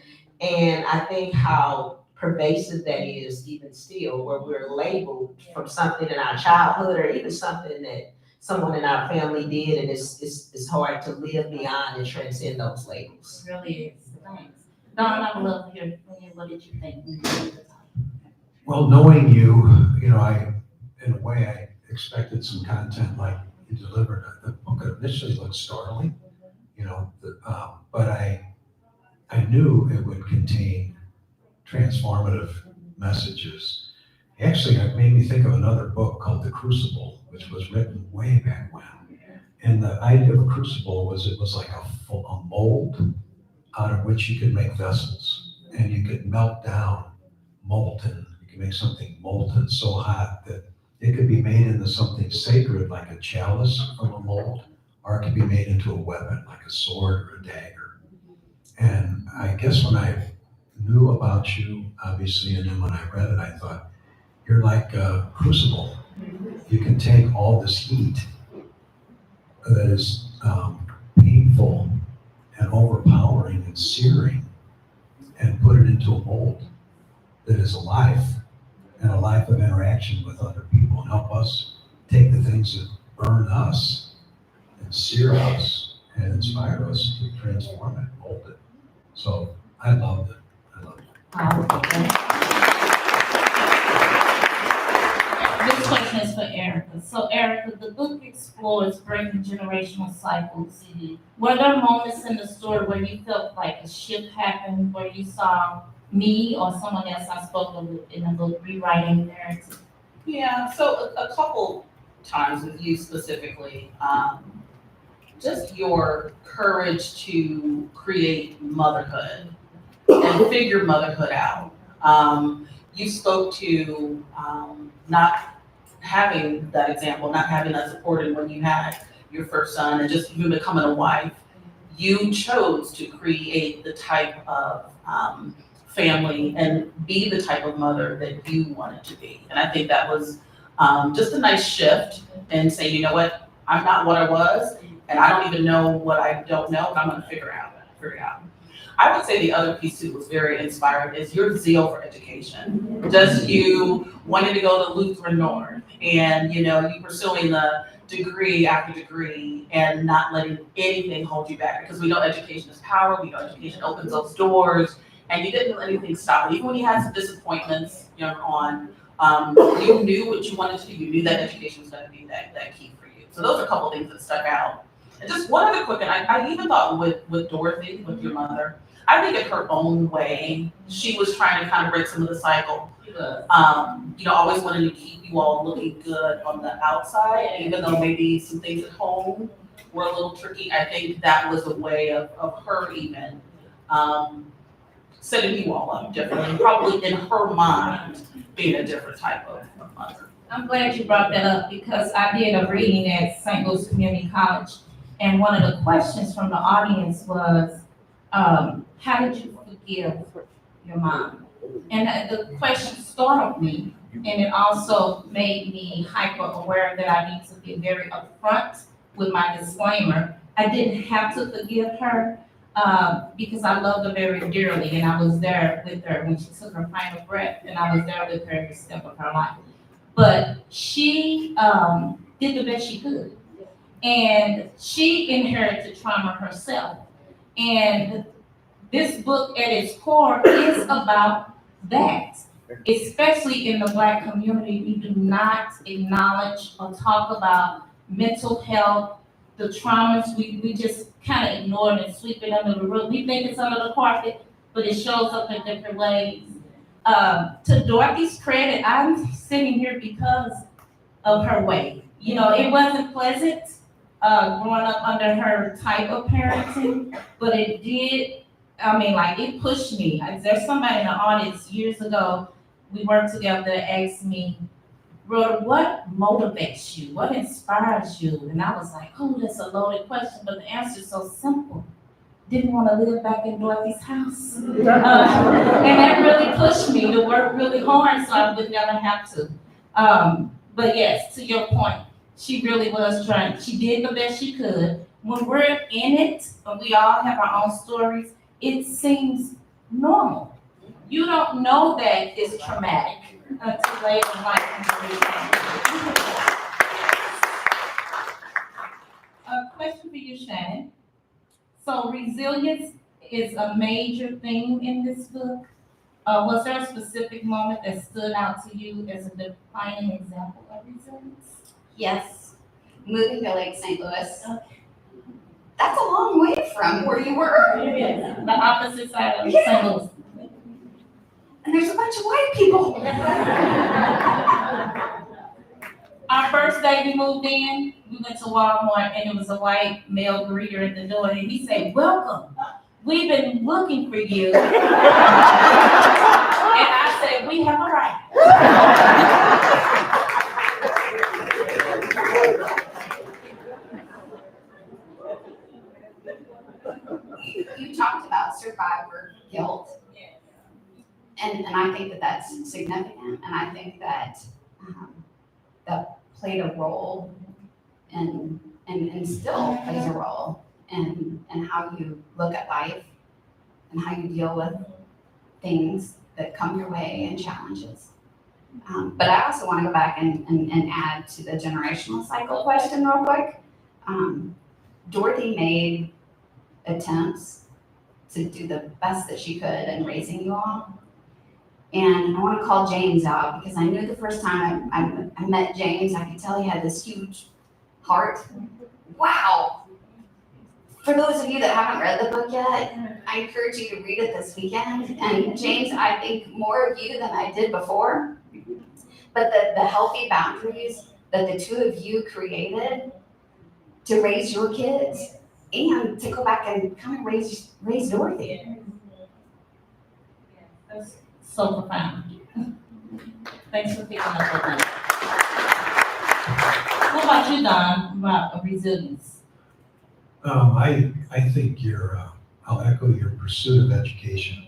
And I think how pervasive that is even still, where we're labeled from something in our childhood or even something that someone in our family did, and it's hard to live beyond and transcend those labels. It really is. Thanks. Don, I would love to hear from you. What did you think? Well, knowing you, in a way, I expected some content like you delivered. The book initially looked startling, but I knew it would contain transformative messages. Actually, it made me think of another book called The Crucible, which was written way back when. And the idea of a crucible was it was like a mold out of which you could make vessels, and you could melt down molten. You could make something molten so hot that it could be made into something sacred like a chalice from a mold, or it could be made into a weapon like a sword or a dagger. And I guess when I knew about you, obviously, and then when I read it, I thought, you're like a crucible. You can take all this heat that is painful and overpowering and searing and put it into a mold that is alive and a life of interaction with other people, and help us take the things that burn us and sear us and inspire us to transform it, mold it. So I loved it. This question is for Erica. So Erica, the book explores breaking generational cycles. Mm-hmm. Were there moments in the story where you felt like a shift happened, where you saw me or someone else I spoke of in the book rewriting narrative? Yeah, so a couple times with you specifically, just your courage to create motherhood and figure motherhood out. You spoke to not having that example, not having that support when you had your first son, and just you becoming a wife. You chose to create the type of family and be the type of mother that you wanted to be. And I think that was just a nice shift and say, you know what, I'm not what I was, and I don't even know what I don't know, but I'm gonna figure it out. I would say the other piece too was very inspiring is your zeal for education. Just you wanting to go to Lutheran North and you pursuing the degree after degree and not letting anything hold you back, because we know education is power, we know education opens those doors, and you didn't let anything stop it. Even when you had some disappointments you knew what you wanted to do. You knew that education was going to be that key for you. So those are a couple things that stuck out. And just one other quick, and I even thought with Dorothy, with your mother, I think in her own way, she was trying to kind of break some of the cycle. Always wanting to keep you all looking good on the outside, even though maybe some things at home were a little tricky. I think that was a way of her even setting you all up differently, probably in her mind being a different type of mother. I'm glad you brought that up because I did a reading at St. Louis Community College, and one of the questions from the audience was, how did you forgive your mom? And the question startled me, and it also made me hyper aware that I need to be very upfront with my disclaimer. I didn't have to forgive her because I loved her very dearly, and I was there with her when she took her final breath, and I was there with her every step of her life. But she did the best she could, and she inherited trauma herself. And this book at its core is about that, especially in the Black community. We do not acknowledge or talk about mental health, the traumas. We just kind of ignore it and sweep it under the rug. We think it's under the carpet, but it shows up in different ways. To Dorothy's credit, I'm sitting here because of her way. It wasn't pleasant growing up under her type of parenting, but it did. It pushed me. There's somebody in the audience years ago, we worked together, asked me, Rhoda, what motivates you? What inspires you? And I was like, oh, that's a loaded question, but the answer is so simple. Didn't want to live back in Dorothy's house. And that really pushed me to work really hard so I would never have to. But yes, to your point, she really was trying. She did the best she could. When we're in it, and we all have our own stories, it seems normal. You don't know that it's traumatic until later in life. A question for you, Shannon. So resilience is a major theme in this book. Was there a specific moment that stood out to you as a defining example of resilience? Yes, moving to Lake St. Louis. That's a long way from where you were. The opposite side of St. Louis. And there's a bunch of white people. Our first day we moved in, we went to Walmart, and it was a white male greeter at the door, and he said, "Welcome. We've been looking for you." And I said, "We have arrived." You talked about survivor guilt. And I think that that's significant, and I think that that played a role and still plays a role in how you look at life and how you deal with things that come your way and challenges. But I also want to go back and add to the generational cycle question real quick. Dorothy made attempts to do the best that she could in raising you all. And I want to call James out because I knew the first time I met James, I could tell he had this huge heart. Wow. For those of you that haven't read the book yet, I encourage you to read it this weekend. And James, I think more of you than I did before. But the healthy boundaries that the two of you created to raise your kids and to go back and kind of raise Dorothy. That's so profound. Thanks for picking up on that. What about you, Don, about resilience? I think I'll echo your pursuit of education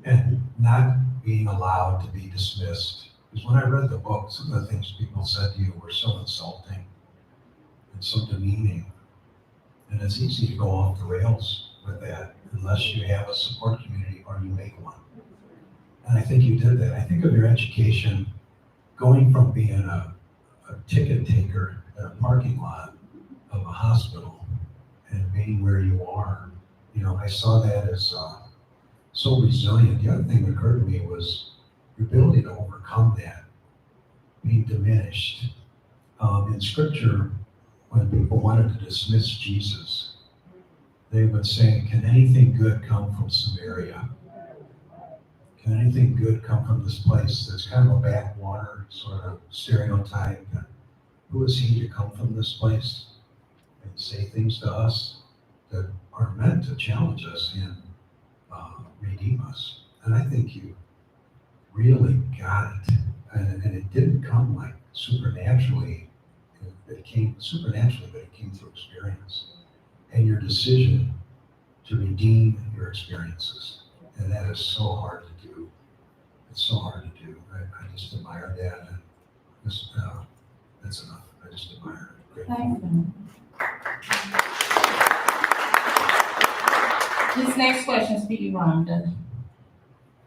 and not being allowed to be dismissed. Because when I read the book, some of the things people said to you were so insulting and so demeaning. And it's easy to go off the rails with that unless you have a support community or you make one. And I think you did that. I think of your education going from being a ticket taker at a parking lot of a hospital and being where you are. I saw that as so resilient. The other thing that occurred to me was your ability to overcome that, being diminished. In scripture, when people wanted to dismiss Jesus, they would say, can anything good come from Samaria? Can anything good come from this place that's kind of a backwater sort of stereotype? And who is he to come from this place and say things to us that are meant to challenge us and redeem us? And I think you really got it. And it didn't come like supernaturally. It came supernaturally, but it came through experience and your decision to redeem your experiences. And that is so hard to do. It's so hard to do. I just admire that. And just, that's enough. I just admire it. Great. Thank you. This next question is for you, Rhonda.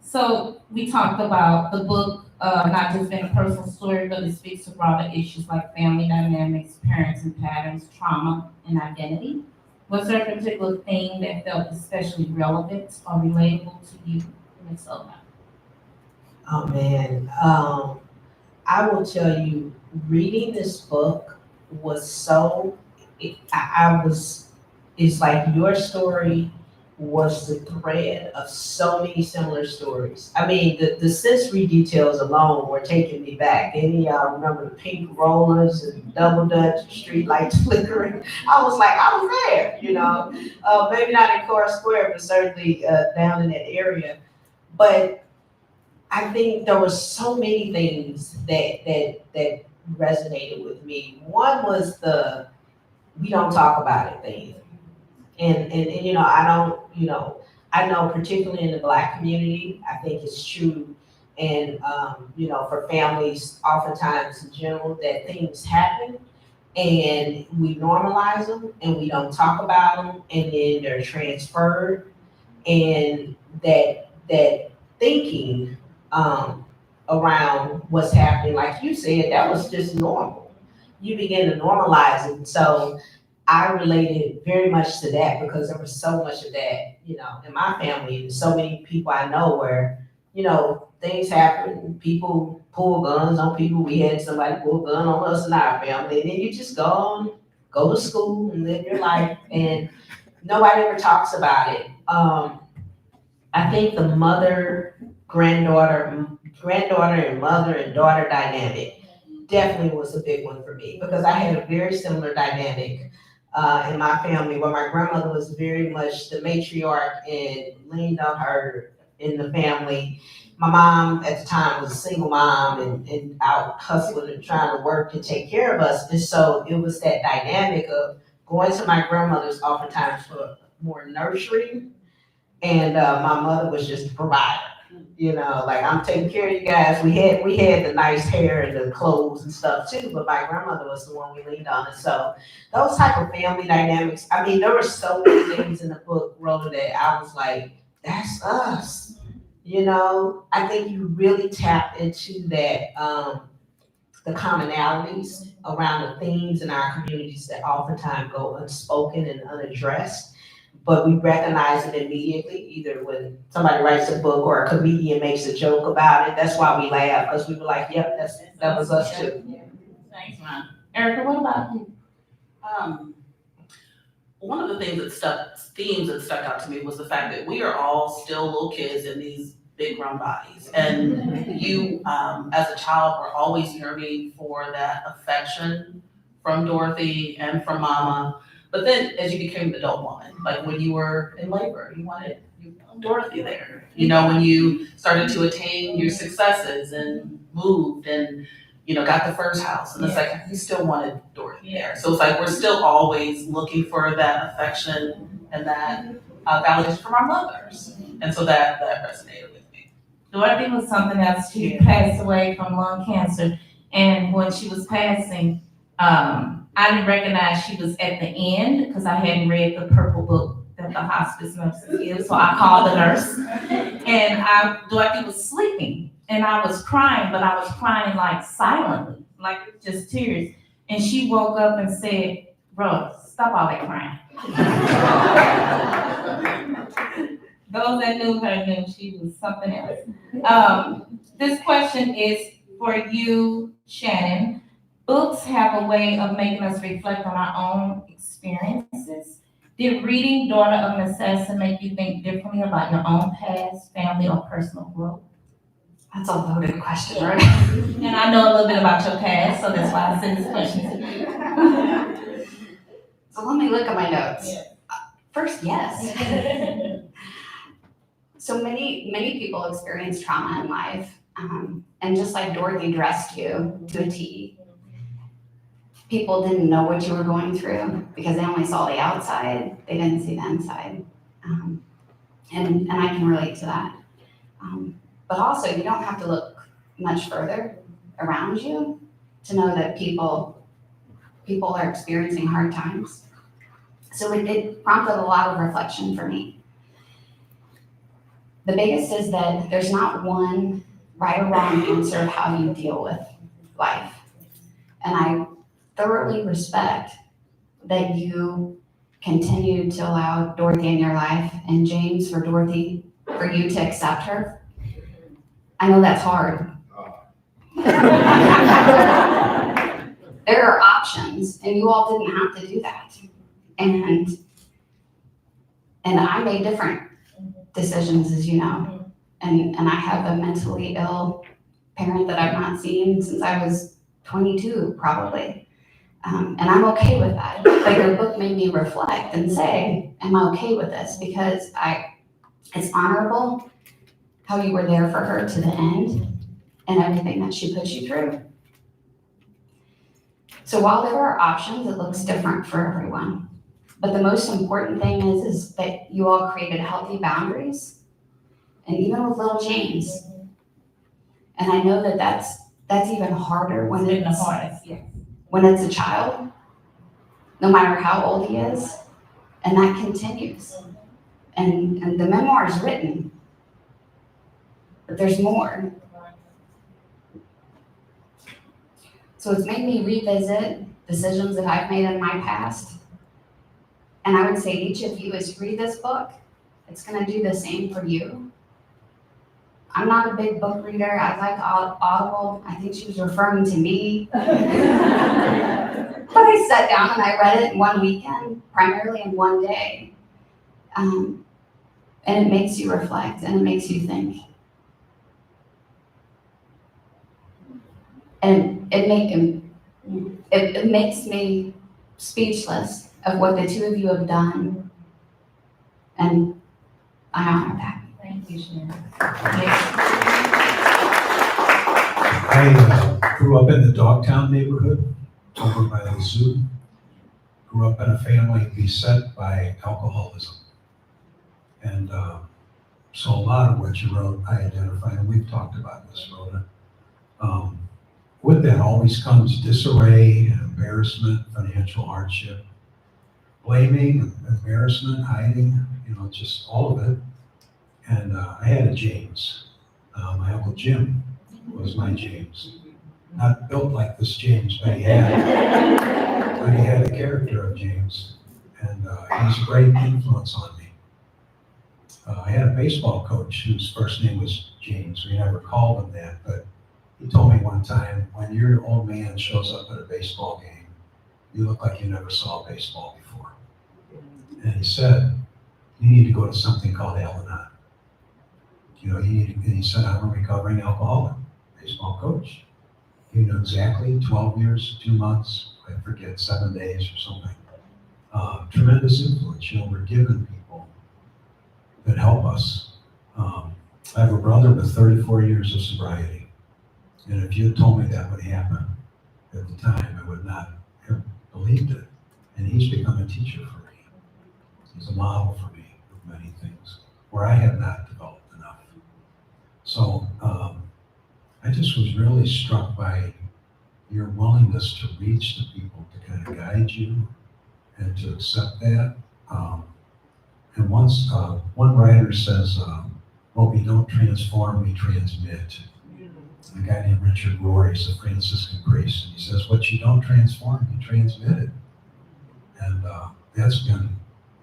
So we talked about the book not just being a personal story, but it speaks to broader issues like family dynamics, parents and patterns, trauma, and identity. Was there a particular thing that felt especially relevant or relatable to you, Ms. Oba? Oh man, I will tell you, reading this book was so, it's like your story was the thread of so many similar stories. I mean, the sensory details alone were taking me back. Any of y'all remember the pink rollers and double dutch street lights flickering? I was like, I was there, you know. Maybe not in Core Square, but certainly down in that area. But I think there were so many things that resonated with me. One was the we don't talk about it thing. And you know, I know particularly in the Black community, I think it's true. And, you know, for families, oftentimes in general, that things happen and we normalize them and we don't talk about them and then they're transferred. And that thinking around what's happening, like you said, that was just normal. You begin to normalize it. So I related very much to that because there was so much of that, you know, in my family and so many people I know where, you know, things happen, people pull guns on people. We had somebody pull a gun on us in our family, and then you just go to school and live your life, and nobody ever talks about it. I think the granddaughter and mother and daughter dynamic definitely was a big one for me because I had a very similar dynamic in my family where my grandmother was very much the matriarch and leaned on her in the family. My mom at the time was a single mom and out hustling and trying to work and take care of us. And so it was that dynamic of going to my grandmother's oftentimes for more nurturing. And my mother was just a provider. You know, like I'm taking care of you guys. We had the nice hair and the clothes and stuff too, but my grandmother was the one we leaned on. And so those type of family dynamics, I mean, there were so many things in the book, Rhoda, that I was like, that's us. You know, I think you really tap into that, the commonalities around the themes in our communities that oftentimes go unspoken and unaddressed. But we recognize it immediately, either when somebody writes a book or a comedian makes a joke about it. That's why we laugh, because we were like, yep, that was us too. Thanks, Ron. Erica, what about you? One of the themes that stuck out to me was the fact that we are all still little kids in these big grown bodies. And you, as a child, were always yearning for that affection from Dorothy and from Mama. But then as you became an adult woman, like when you were in labor, you wanted Dorothy there. You know, when you started to attain your successes and moved and, you know, got the first house and the second, you still wanted Dorothy there. So it's like we're still always looking for that affection and that validation from our mothers. And so that resonated with me. Dorothy was something else. She passed away from lung cancer. And when she was passing, I didn't recognize she was at the end because I hadn't read the purple book that the hospice nurses give. So I called the nurse and Dorothy was sleeping and I was crying, but I was crying like silently, like just tears. And she woke up and said, bro, stop all that crying. Those that knew her knew she was something else. This question is for you, Shannon. Books have a way of making us reflect on our own experiences. Did reading Daughter of Necessity make you think differently about your own past, family, or personal growth? That's a loaded question, right? And I know a little bit about your past, so that's why I sent this question to you. So let me look at my notes. First, yes. So many people experience trauma in life. And just like Dorothy dressed you to a T, people didn't know what you were going through because they only saw the outside, they didn't see the inside. And I can relate to that. But also, you don't have to look much further around you to know that people are experiencing hard times. So it prompted a lot of reflection for me. The biggest is that there's not one right or wrong answer of how you deal with life. And I thoroughly respect that you continue to allow Dorothy in your life, and James, for you to accept her. I know that's hard. There are options, and you all didn't have to do that. And I made different decisions, as you know. And I have a mentally ill parent that I've not seen since I was 22, probably. And I'm okay with that. But your book made me reflect and say, am I okay with this? Because it's honorable how you were there for her to the end and everything that she put you through. So while there are options, it looks different for everyone. But the most important thing is that you all created healthy boundaries, and even with little James. And I know that that's even harder when it's a child, no matter how old he is, and that continues. And the memoir is written, but there's more. So it's made me revisit decisions that I've made in my past. And I would say each of you, as you read this book, it's going to do the same for you. I'm not a big book reader. I like Audible. I think she was referring to me. But I sat down and I read it in one weekend, primarily in one day. And it makes you reflect and it makes you think. And it makes me speechless of what the two of you have done. And I honor that. Thank you, Sharon. I grew up in the Dogtown neighborhood over by the zoo. Grew up in a family beset by alcoholism. And so a lot of what you wrote, I identify, and we've talked about this, Rhoda. With that always comes disarray, embarrassment, financial hardship, blaming, embarrassment, hiding, just all of it. And I had a James. My Uncle Jim was my James. Not built like this James, but he had the character of James. And he's a great influence on me. I had a baseball coach whose first name was James. We never called him that, but he told me one time, when your old man shows up at a baseball game, you look like you never saw baseball before. And he said, you need to go to something called Al-Anon. And he said, I'm a recovering alcoholic, baseball coach. He knew exactly 12 years, 2 months, I forget, 7 days or something. Tremendous influence. We're given people that help us. I have a brother with 34 years of sobriety. And if you had told me that would happen at the time, I would not have believed it. And he's become a teacher for me. He's a model for me of many things where I have not developed enough. So I just was really struck by your willingness to reach the people, to kind of guide you and to accept that. And once one writer says, well, we don't transform, we transmit. A guy named Richard Rohr is a Franciscan priest, and he says, what you don't transform, you transmit it. And that's been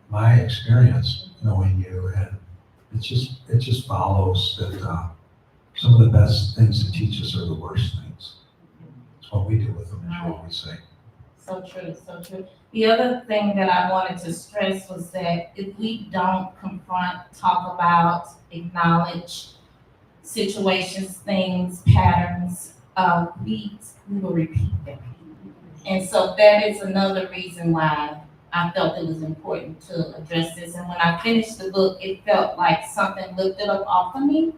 my experience knowing you, and it just follows that some of the best things to teach us are the worst things. That's what we do with them, as you always say. So true, so true. The other thing that I wanted to stress was that if we don't confront, talk about, acknowledge situations, things, patterns, we will repeat them. And so that is another reason why I felt it was important to address this. And when I finished the book, it felt like something lifted up off of me,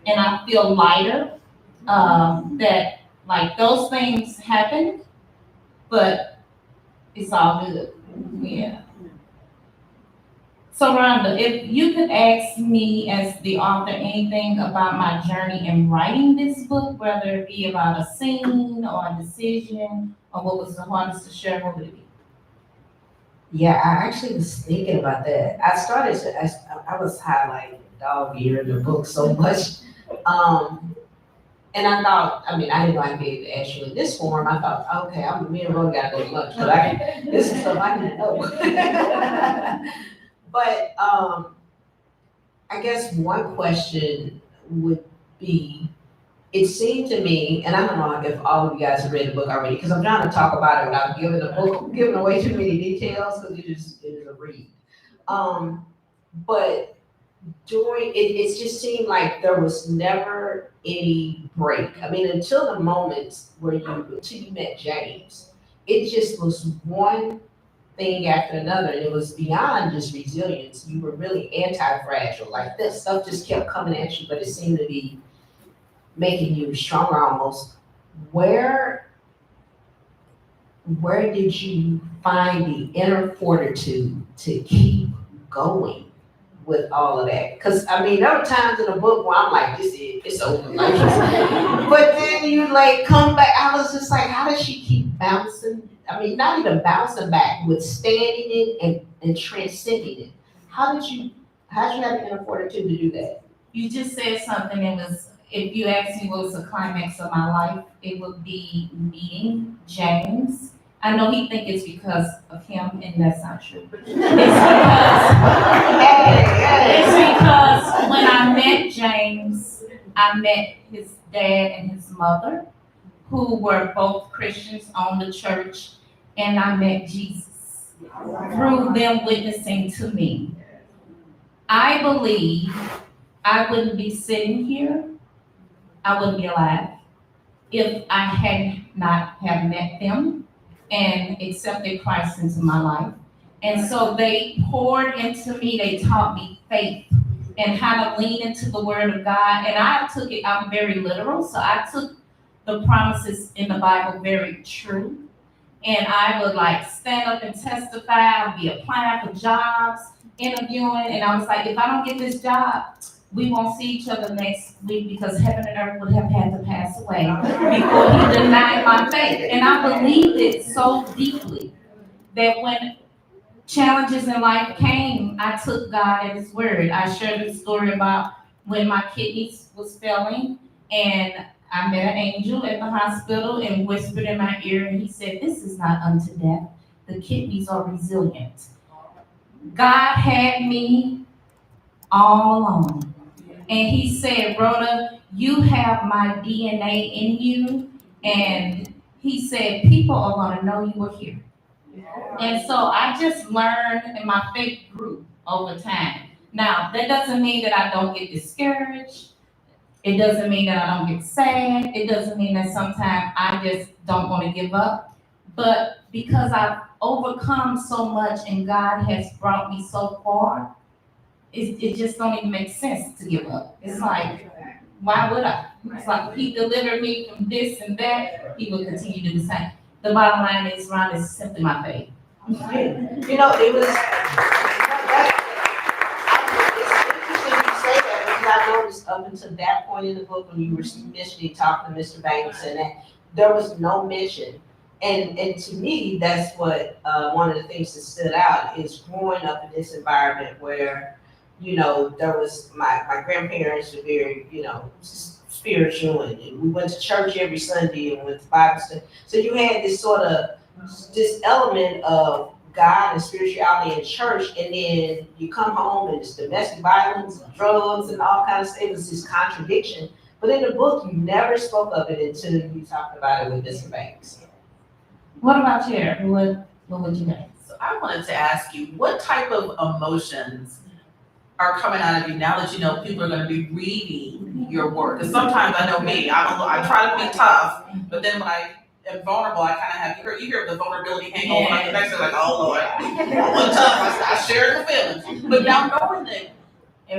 and I feel lighter. That like those things happened, but it's all good. Yeah. So Rhonda, if you could ask me as the author anything about my journey in writing this book, whether it be about a scene or a decision or what was the hardest to share, what would it be? Yeah, I actually was thinking about that. I was highlighting dog ear in the book so much. And I thought, I didn't know I'd be able to ask you in this form. I thought, okay, me and Rhoda gotta go to lunch, but this is stuff I didn't know. But I guess one question would be, it seemed to me, and I don't know if all of you guys have read the book already, because I'm trying to talk about it without giving away too many details, because it is a read. But it just seemed like there was never any break. Until the moment until you met James, it just was one thing after another, and it was beyond just resilience. You were really anti-fragile. Like that stuff just kept coming at you, but it seemed to be making you stronger almost. Where did you find the inner fortitude to keep going with all of that? Because there were times in the book where I'm like, this is it's over. Like, but then you come back. I was just like, how does she keep bouncing? Not even bouncing back, withstanding it and transcending it. How'd you have the inner fortitude to do that? You just said something that was, if you asked me what was the climax of my life, it would be meeting James. I know he think it's because of him, and that's not true. It's because when I met James, I met his dad and his mother, who were both Christians, owned the church, and I met Jesus through them witnessing to me. I believe I wouldn't be sitting here, I wouldn't be alive, if I had not have met them and accepted Christ into my life. And so they poured into me, they taught me faith and how to lean into the word of God. And I took it, I'm very literal, so I took the promises in the Bible very true. And I would stand up and testify, I would be applying for jobs, interviewing, and I was like, if I don't get this job, we won't see each other next week because heaven and earth would have had to pass away before he denied my faith. And I believed it so deeply that when challenges in life came, I took God at his word. I shared a story about when my kidneys was failing, and I met an angel at the hospital and whispered in my ear, and he said, this is not unto death. The kidneys are resilient. God had me all along. And he said, Rhoda, you have my DNA in you. And he said, people are going to know you were here. And so I just learned, and my faith grew over time. Now, that doesn't mean that I don't get discouraged. It doesn't mean that I don't get sad. It doesn't mean that sometimes I just don't want to give up. But because I've overcome so much and God has brought me so far, it just don't even make sense to give up. It's like, why would I? It's like he delivered me from this and that, he will continue to do the same. The bottom line is, Ron, is simply my faith. It was, it's interesting you say that, because I noticed up until that point in the book when you were initially talking to Mr. Banks and that, there was no mention. And to me, that's what one of the things that stood out is growing up in this environment where, there was my grandparents were very, spiritual, and we went to church every Sunday and went to Bible study. So you had this this element of God and spirituality in church, and then you come home and it's domestic violence, drugs, and all kinds of stuff. It was this contradiction. But in the book, you never spoke of it until you talked about it with Mr. Banks. What about you, Eric? What would you think? So I wanted to ask you, what type of emotions are coming out of you now that you know people are going to be reading your work? Because sometimes I know me, I try to be tough, but then when I am vulnerable, I kind of have, you hear the vulnerability hangover, like the next day, like, oh Lord, I'm tough, I share the feelings. But now knowing that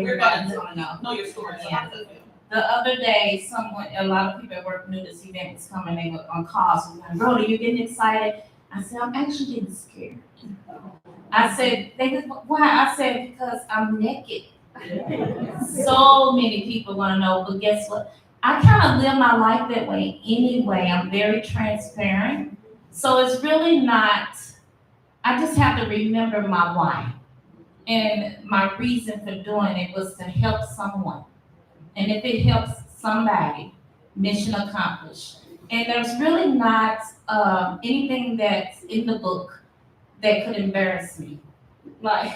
we're going to know your story. So how does it feel? The other day, a lot of people at work knew this event was coming. They were on calls. So like, Rhoda, you getting excited? I said, I'm actually getting scared. I said, why? I said, because I'm naked. So many people want to know, but guess what? I kind of live my life that way anyway. I'm very transparent. So it's really not, I just have to remember my why. And my reason for doing it was to help someone. And if it helps somebody, mission accomplished. And there's really not anything that's in the book that could embarrass me. But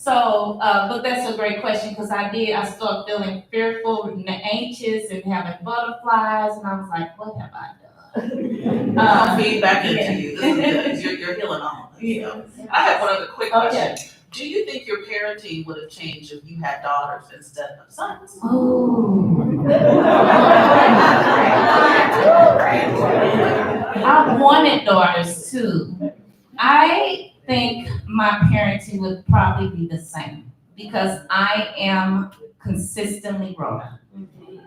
that's a great question because I started feeling fearful and anxious and having butterflies, and I was like, what have I done? I'll feed back into you. This is good. You're healing all of this stuff. I have one other quick question. Okay. Do you think your parenting would have changed if you had daughters instead of sons? I wanted daughters too. I think my parenting would probably be the same because I am consistently Rhoda.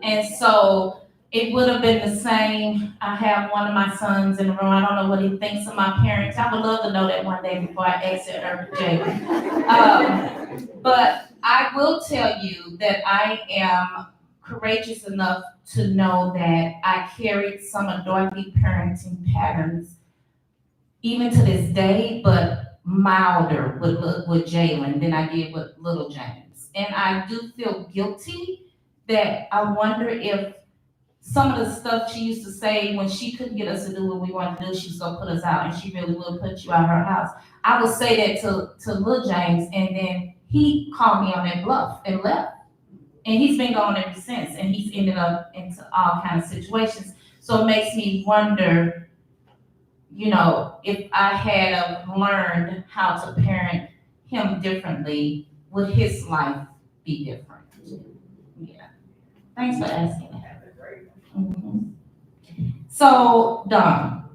And so it would have been the same. I have one of my sons in the room. I don't know what he thinks of my parents. I would love to know that one day before I exit her jail. But I will tell you that I am courageous enough to know that I carried some of Dorothy's parenting patterns even to this day, but milder with Jalen than I did with little James. And I do feel guilty that I wonder if some of the stuff she used to say when she couldn't get us to do what we wanted to do, she was gonna put us out, and she really will put you out of her house. I would say that to little James, and then he called me on that bluff and left. And he's been gone ever since, and he's ended up into all kinds of situations. So it makes me wonder, if I had learned how to parent him differently, would his life be different? Yeah. Thanks for asking that. Mhm. So, Dawn,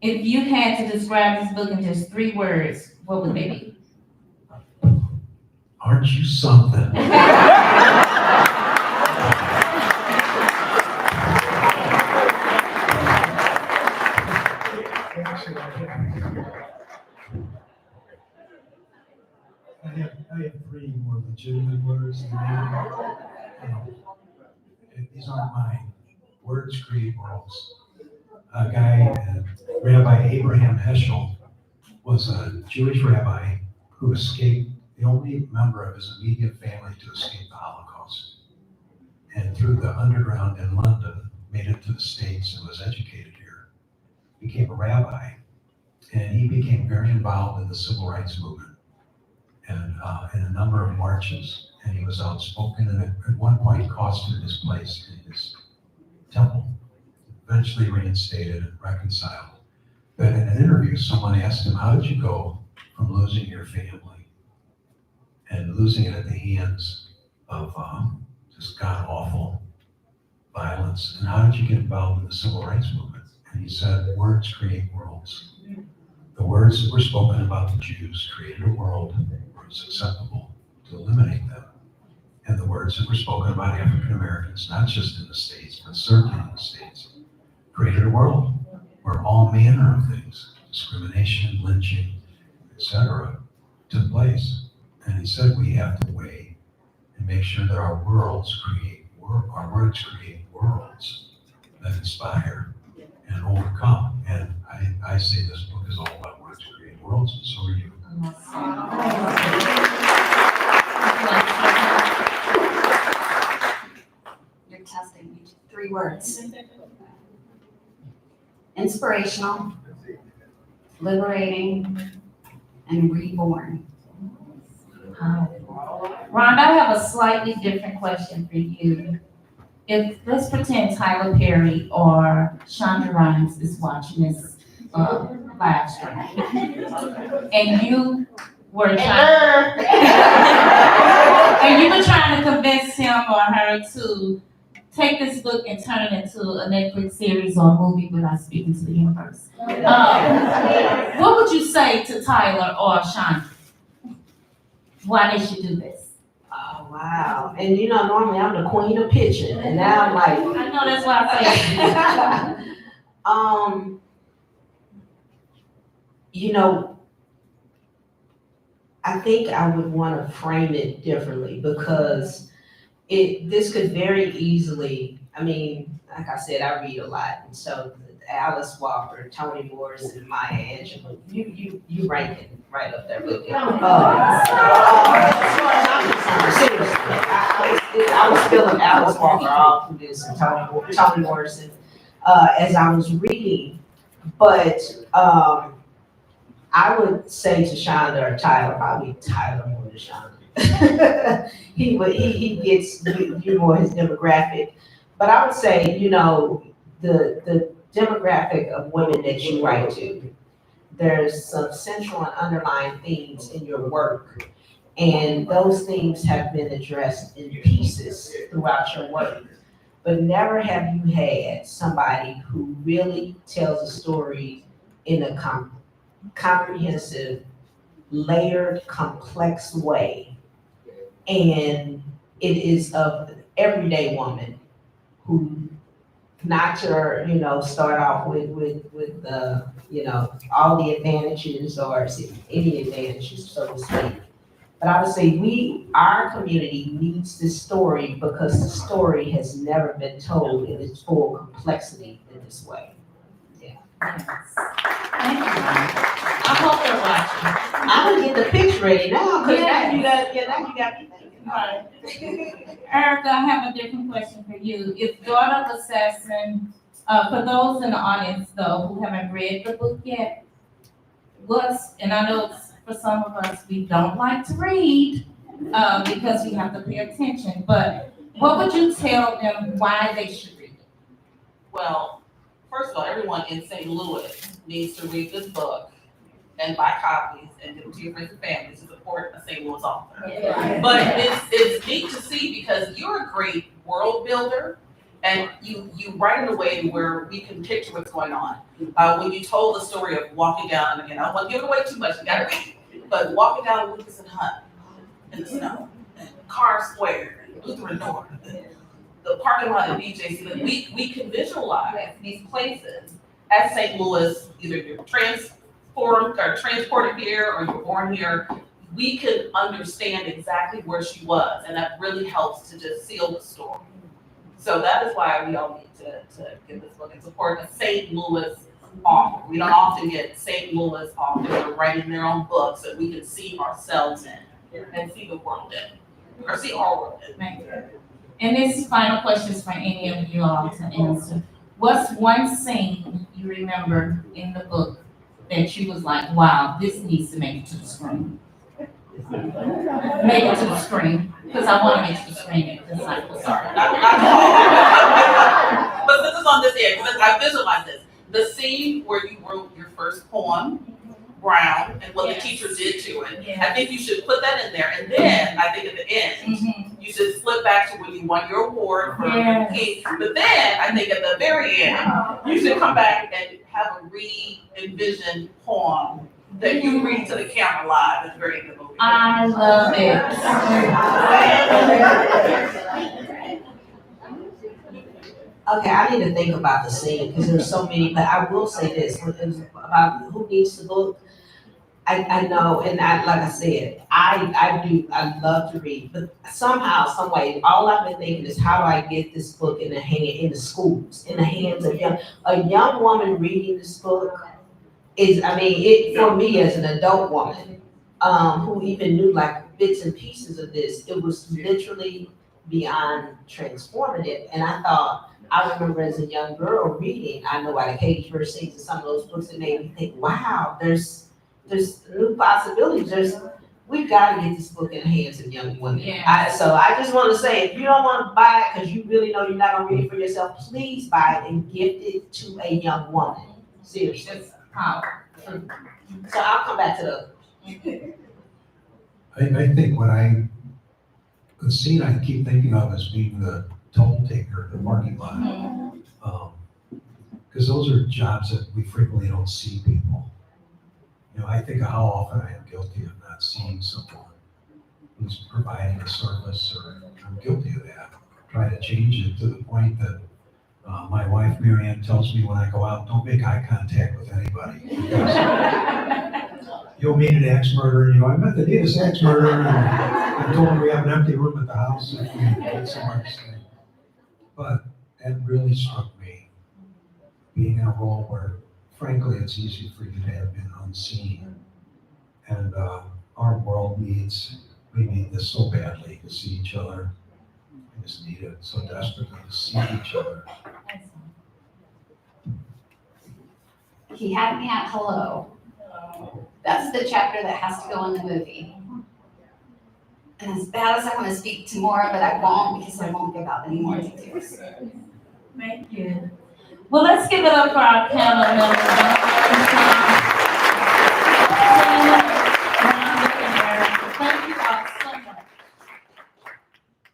if you had to describe this book in just 3 words, what would they be? Aren't you something? I have 3 more legitimate words. These aren't mine. Words create worlds. A guy, Rabbi Abraham Heschel, was a Jewish rabbi who escaped, the only member of his immediate family to escape the Holocaust. And through the underground in London, made it to the States and was educated here. Became a rabbi, and he became very involved in the civil rights movement and in a number of marches. And he was outspoken, and at one point cost him his place in his temple. Eventually reinstated and reconciled. But in an interview, someone asked him, how did you go from losing your family and losing it at the hands of just god-awful violence, and how did you get involved in the civil rights movement? And he said, words create worlds. The words that were spoken about the Jews created a world where it was acceptable to eliminate them. And the words that were spoken about African Americans, not just in the States, but certainly in the States, created a world where all manner of things, discrimination, lynching, etc., took place. And he said we have to weigh and make sure that our words create worlds that inspire and overcome. And I say this book is all about words create worlds, and so are you. You're testing me. 3 words. Inspirational, liberating, and reborn. Rhonda, I have a slightly different question for you. If, let's pretend Tyler Perry or Shonda Rhimes is watching this live stream, and you were trying, and you were trying to convince him or her to take this book and turn it into a Netflix series or a movie without speaking to the universe. What would you say to Tyler or Shonda? Why they should do this? Oh, wow. And you know, normally I'm the queen of pitching, and now I'm like, I know that's why I say you know, I think I would want to frame it differently because this could very easily, I mean, like I said, I read a lot, and so Alice Walker, Toni Morrison, Maya Angelou, you ranking right up there with it. Seriously, I was feeling Alice Walker all through this, and Toni Morrison, as I was reading, but I would say to Shonda or Tyler, probably Tyler more than Shonda. he gets you more his demographic, but I would say, you know, the demographic of women that you write to, there's some central and underlying themes in your work, and those themes have been addressed in pieces throughout your work, but never have you had somebody who really tells a story in a comprehensive, layered, complex way. And it is of an everyday woman who not your, you know, start off with you know, all the advantages or any advantages, so to speak. But I would say our community needs this story because the story has never been told in its full complexity in this way. Yeah. Thank you. I hope they're watching. I'm gonna get the pitch ready now, because Yes. now you got me thinking. Right. Erica, I have a different question for you. If Daughter of Assassin, for those in the audience though who haven't read the book yet, and I know it's for some of us, we don't like to read because we have to pay attention, but what would you tell them why they should read it? Well, first of all, everyone in St. Louis needs to read this book and buy copies and give them to your friends and family to support a St. Louis author. But it's neat to see because you're a great world builder and you write in a way where we can picture what's going on. When you told the story of walking down, again, I don't want to give it away too much, you gotta read, but walking down Lucas and Hunt in the snow, and Carr Square, and Lutheran North, the parking lot at BJC, we can visualize these places as St. Louis, either you're transported here or you're born here. We can understand exactly where she was, and that really helps to just seal the story. So that is why we all need to get this book and support a St. Louis author. We don't often get St. Louis authors writing their own books that we can see ourselves in and see the world in, or see our world in. And this final question is for any of you all to answer. What's one scene you remember in the book that you was like, wow, this needs to make it to the screen? Make it to the screen, because I want to make it to the screen. Sorry. But this is on this end, because I visualize this. The scene where you wrote your first poem, Brown, and what the teacher did to it. Yes. I think you should put that in there. And then I think at the end, you should flip back to when you won your award for the King. But then I think at the very end, you should come back and have a re-envisioned poem that you read to the camera live at the very end of the movie. I love it. Okay, I need to think about the scene because there's so many, but I will say this, about who needs the book. I know, and like I said, I love to read, but somehow, some way, all I've been thinking is how do I get this book in the schools, in the hands of a young woman reading this book is, for me as an adult woman, who even knew like bits and pieces of this, it was literally beyond transformative. And I remember as a young girl reading, I Know Why the Cage First Sings, and some of those books that made me think, wow, there's new possibilities. we've got to get this book in the hands of young women. Yeah. So I just want to say, if you don't want to buy it because you really know you're not going to read it for yourself, please buy it and gift it to a young woman. Seriously. Just power. So I'll come back to the others. I think the scene I keep thinking of as being the toll taker, the parking lot. Because those are jobs that we frequently don't see people. You know, I think of how often I am guilty of not seeing someone who's providing a service, or I'm guilty of that. Try to change it to the point that my wife, Marianne, tells me when I go out, don't make eye contact with anybody. You'll meet an axe murderer, and you know, I met the neatest axe murderer, and I told him we have an empty room at the house if we need somewhere to stay. But that really struck me, being in a role where, frankly, it's easy for you to have been unseen. And our world we need this so badly, to see each other. We just need it so desperately to see each other. He had me at hello. That's the chapter that has to go in the movie. And as bad as I want to speak to more, but I won't, because I won't give out any more details. Thank you. Well, let's give it up for our panel members. Thank you all so much.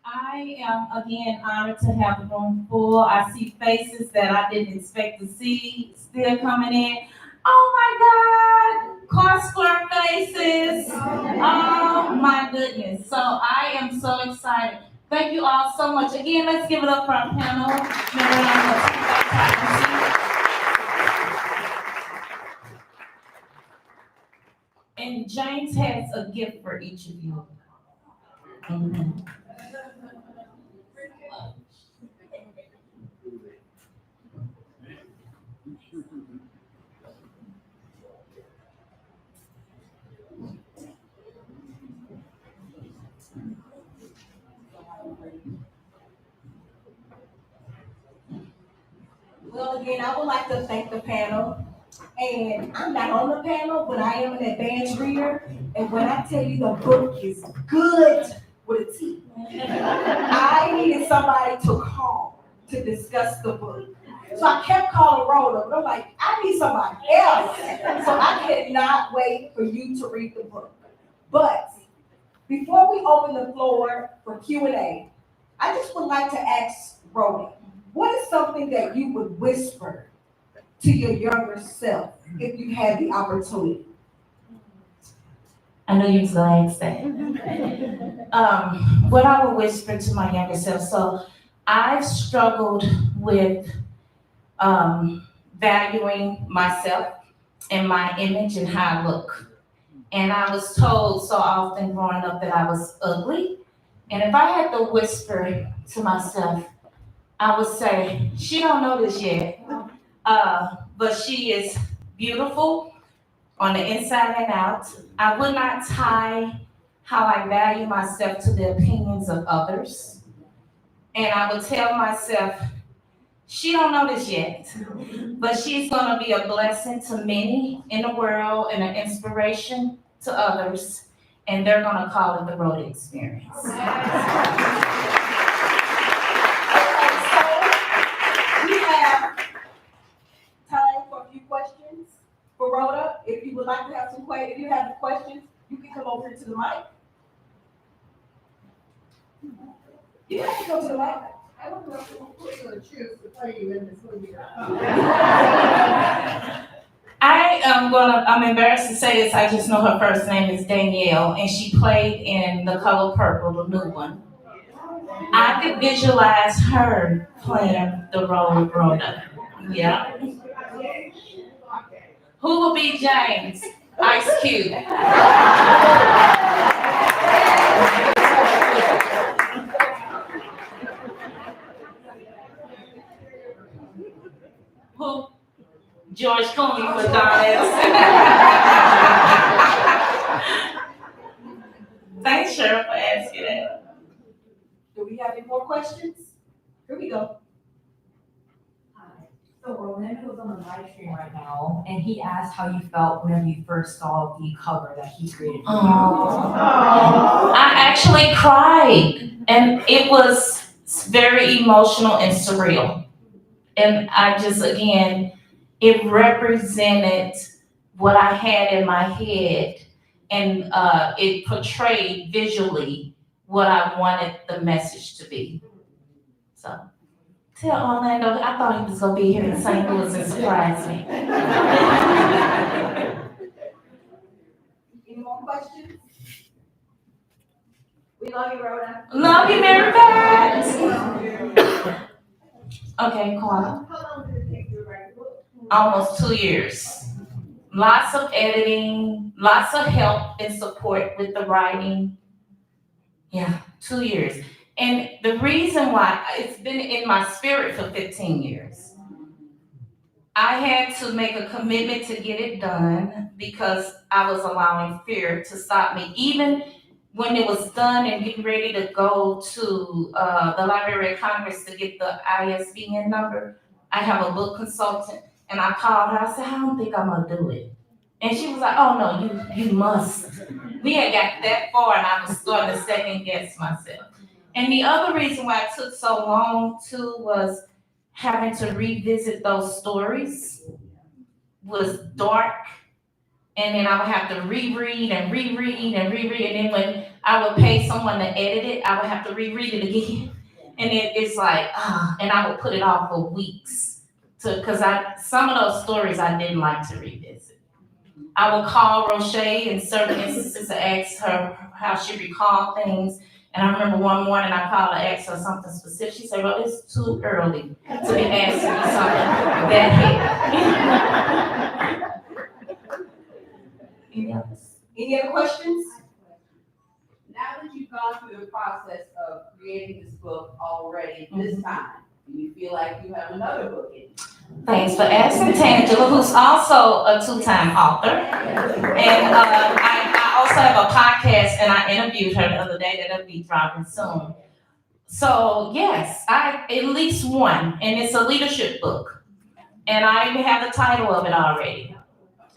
I am again honored to have the room full. I see faces that I didn't expect to see still coming in. Oh my God, car faces. Oh my goodness. So I am so excited. Thank you all so much. Again, let's give it up for our panel. And James has a gift for each of you. Well, again, I would like to thank the panel. And I'm not on the panel, but I am an advanced reader. And when I tell you the book is good with a T, I needed somebody to call to discuss the book. So I kept calling Rhoda, but I'm like, I need somebody else. So I cannot wait for you to read the book. But before we open the floor for Q&A, I just would like to ask Rhoda, what is something that you would whisper to your younger self if you had the opportunity? I know you was gonna ask that. What I would whisper to my younger self. So I've struggled with valuing myself and my image and how I look. And I was told so often growing up that I was ugly. And if I had to whisper to myself, I would say, she don't know this yet, but she is beautiful on the inside and out. I would not tie how I value myself to the opinions of others. And I would tell myself, she don't know this yet, but she's gonna be a blessing to many in the world and an inspiration to others. And they're gonna call it the Rhoda experience. We have time for a few questions for Rhoda. If you would like to have some questions, if you have questions, you can come over to the mic. You have to go to the mic. I don't know who you're going to choose to play you in this movie. I'm embarrassed to say this, I just know her first name is Danielle, and she played in The Color Purple, the new one. I could visualize her playing the role of Rhoda. Yeah. Who will be James? Ice Cube. Who? George Clooney for Don. Thanks, Cheryl, for asking that. Do we have any more questions? Here we go. Hi. So Orlando was on the live stream right now, and he asked how you felt whenever you first saw the cover that he created. I actually cried, and it was very emotional and surreal. And I just, again, it represented what I had in my head, and it portrayed visually what I wanted the message to be. So. Tell Orlando, I thought he was gonna be here in St. Louis and surprise me. Any more questions? We love you, Rhoda. Love you, Mary Pat. Okay, Carla. How long did it take you to write the book? Almost 2 years. Lots of editing, lots of help and support with the writing. Yeah, 2 years. And the reason why, it's been in my spirit for 15 years. I had to make a commitment to get it done because I was allowing fear to stop me. Even when it was done and getting ready to go to the Library of Congress to get the ISBN number, I have a book consultant, and I called her. I said, I don't think I'm gonna do it. And she was like, oh no, you must. We had got that far, and I was starting to second guess myself. And the other reason why it took so long too was having to revisit those stories was dark. And then I would have to reread and reread and reread. And then when I would pay someone to edit it, I would have to reread it again. And it's like, and I would put it off for weeks. Because some of those stories I didn't like to revisit. I would call Rochelle in certain instances to ask her how she recalled things. And I remember one morning I called her, asked her something specific. She said, well, it's too early to be asking me something that heavy. Any other questions? Now that you've gone through the process of creating this book already this time, do you feel like you have another book in you? Thanks for asking Tangela, who's also a 2-time author. And I also have a podcast, and I interviewed her the other day that'll be dropping soon. So yes, at least one, and it's a leadership book. And I even have the title of it already.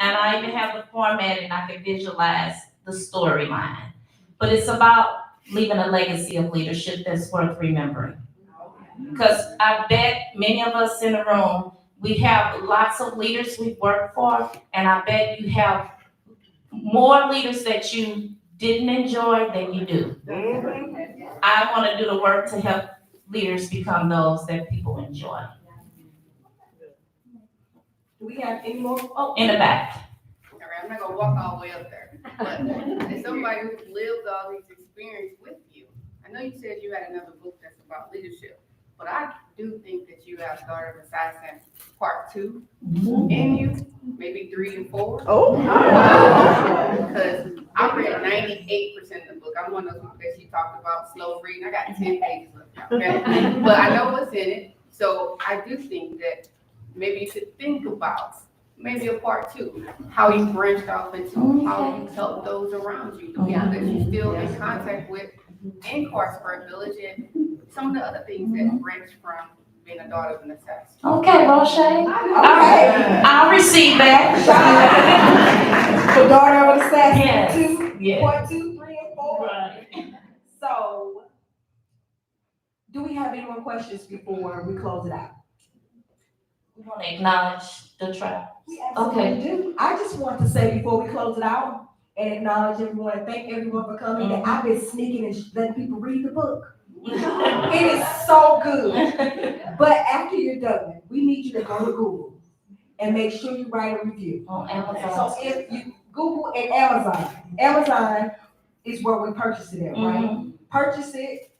And I even have the format, and I can visualize the storyline. But it's about leaving a legacy of leadership that's worth remembering. Because I bet many of us in the room, we have lots of leaders we've worked for, and I bet you have more leaders that you didn't enjoy than you do. I want to do the work to help leaders become those that people enjoy. Do we have any more? Oh, in the back. All right, I'm not gonna walk all the way up there, but as somebody who's lived all these experiences with you, I know you said you had another book that's about leadership, but I do think that you have started Assassin Part 2 in you, maybe 3 and 4. Oh. Because I read 98% of the book. I'm one of those people that she talked about slow reading. I got 10 pages left, okay? But I know what's in it, so I do think that maybe you should think about maybe a Part 2, how you branched off into how you help those around you, the people that you still in contact with in Corporate Village, and some of the other things that branch from being a daughter of an assassin. Okay, Rochelle. I'll receive that. The daughter of an assassin, Yes. 2, Yes. Part 2, 3, and 4. Right. So, do we have any more questions before we close it out? We want to acknowledge the tribe. We absolutely do. I just want to say before we close it out and acknowledge everyone and thank everyone for coming that I've been sneaking and letting people read the book. It is so good. But after you're done, we need you to go to Google and make sure you write a review. On Amazon. So if you Google and Amazon is where we purchase it at, right? Purchase it,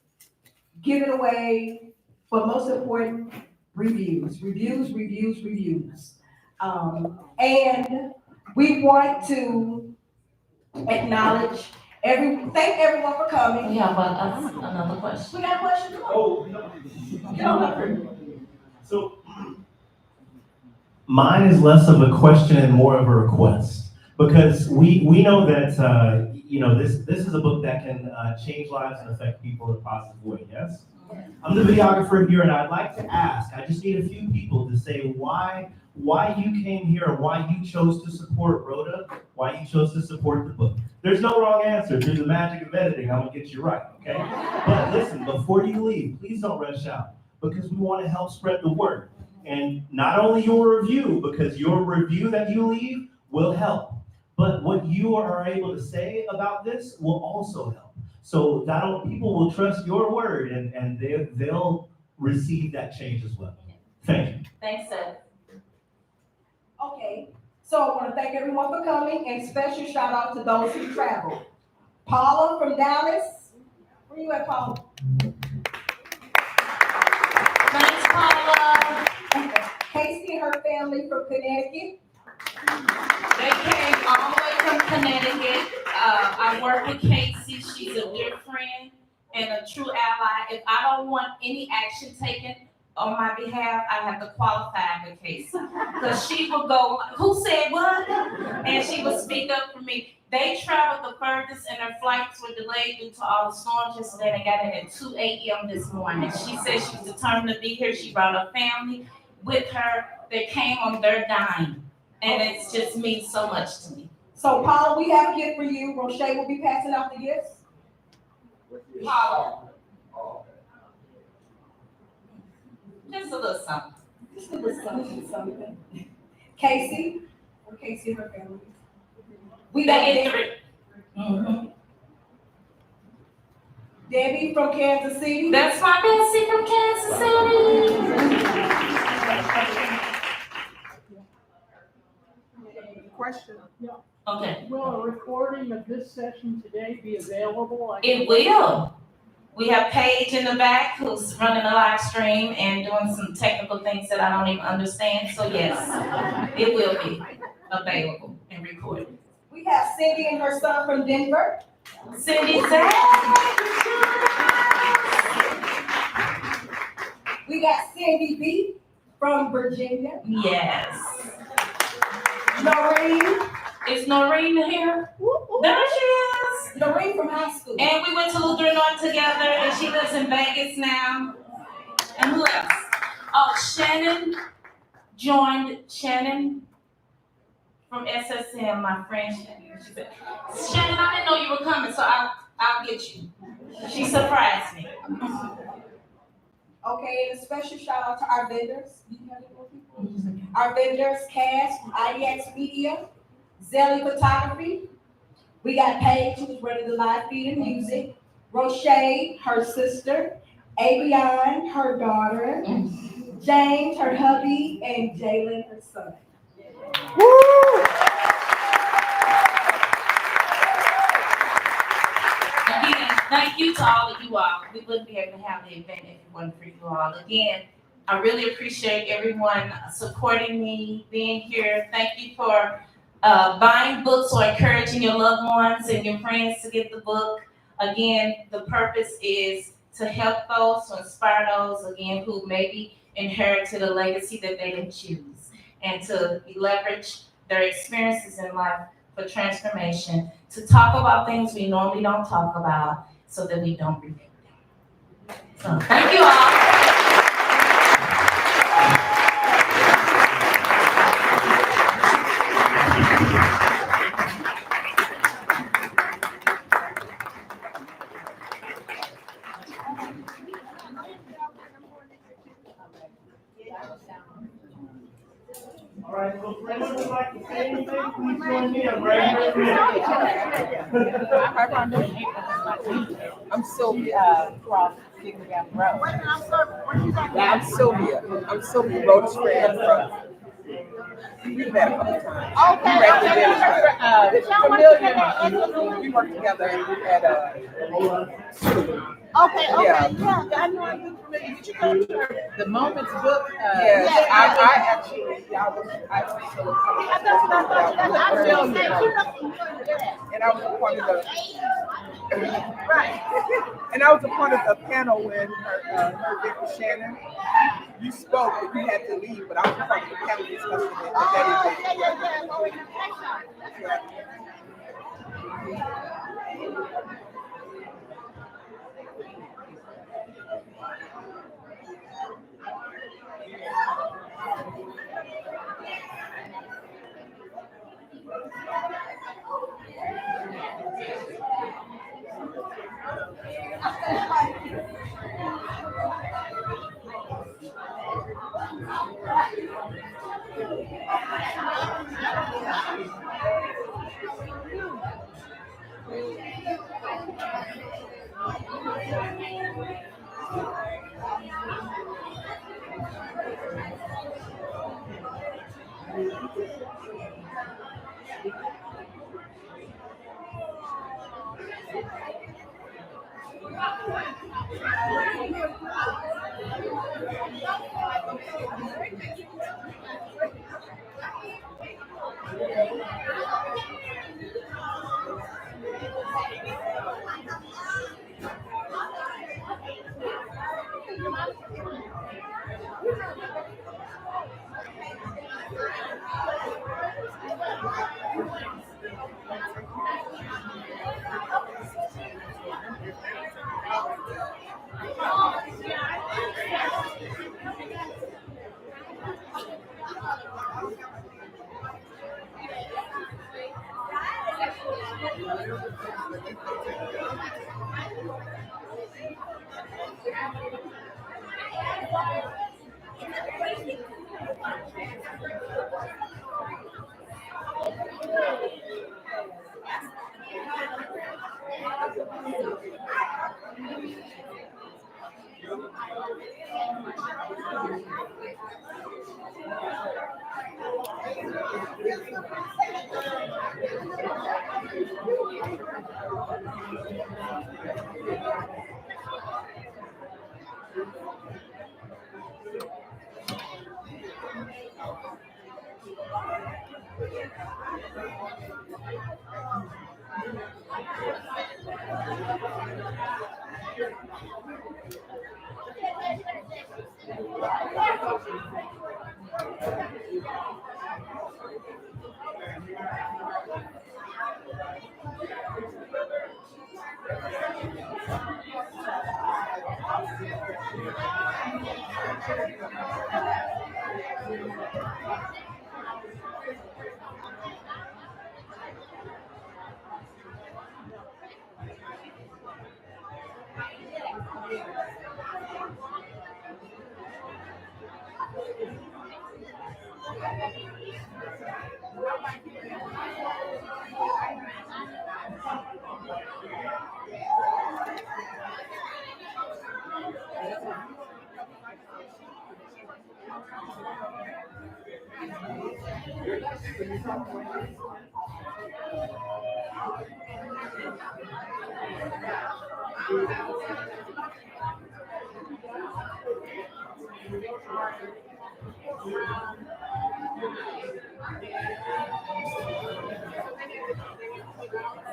give it away, but most important, reviews. And we want to acknowledge thank everyone for coming. Yeah, but another question. We got a question? Come on. So mine is less of a question and more of a request, because we know that this is a book that can change lives and affect people in a positive way. Yes. I'm the videographer here, and I'd like to ask, I just need a few people to say why you came here, or why you chose to support Rhoda, why you chose to support the book. There's no wrong answer. Through the magic of editing, I'm gonna get you right, okay? But listen, before you leave, please don't rush out, because we want to help spread the word. And not only your review, because your review that you leave will help, but what you are able to say about this will also help. So people will trust your word, and they'll receive that change as well. Thank you. Thanks, Seth. Okay, so I want to thank everyone for coming, and special shout out to those who traveled. Paula from Dallas. Where you at, Paula? Thanks, Paula. Casey and her family from Connecticut. They came all the way from Connecticut. I work with Casey. She's a dear friend and a true ally. If I don't want any action taken on my behalf, I have to qualify with Casey. Because she will go, who said what? And she will speak up for me. They traveled the furthest, and their flights were delayed due to all the storms yesterday. They got in at 2 a.m. this morning. She said she's determined to be here. She brought her family with her. They came on their dime. And it's just means so much to me. So, Paula, we have a gift for you. Rochelle will be passing out the gifts. Paula. Just a little something. Just a little something. Casey. Casey and her family. We got Debbie. Debbie from Kansas City. That's my Bessie from Kansas City. Question. Okay. Will a recording of this session today be available? It will. We have Paige in the back who's running a live stream and doing some technical things that I don't even understand. So yes, it will be available and recorded. We have Cindy and her son from Denver. Cindy, we got Cindy B from Virginia. Yes. Noreen. Is Noreen here? There she is. Noreen from high school. And we went to Lutheran North together, and she lives in Vegas now. And who else? Oh, Shannon joined. Shannon from SSM, my friend Shannon. She said, Shannon, I didn't know you were coming, so I'll get you. She surprised me. Okay, and a special shout out to our vendors. Our vendors, Cass from IDX Media, Zelly Photography. We got Paige, who's running the live feed and music. Rochelle, her sister. Avion, her daughter. James, her hubby, and Jalen, her son. Woo! Again, thank you to all of you all. We wouldn't be able to have the event if it wasn't for you all. Again, I really appreciate everyone supporting me, being here. Thank you for buying books or encouraging your loved ones and your friends to get the book. Again, the purpose is to help those, to inspire those, again, who maybe inherited a legacy that they didn't choose, and to leverage their experiences in life for transformation, to talk about things we normally don't talk about so that we don't repeat them. So thank you all. All right, so if anyone would like to say anything, please join me. I'm right here. I'm Sylvia from Kicking Down the Road. I'm Sylvia. I'm Sylvia Rhoda's friend from. We've met a couple times. Okay. Familiar. We work together at Okay, yeah. yeah, I know I'm familiar. Did you go to The Moments book. Yes, I actually, and I was a part of the right. And I was a part of the panel when her Victor Shannon. You spoke, but you had to leave. But I was a part of the panel discussing it.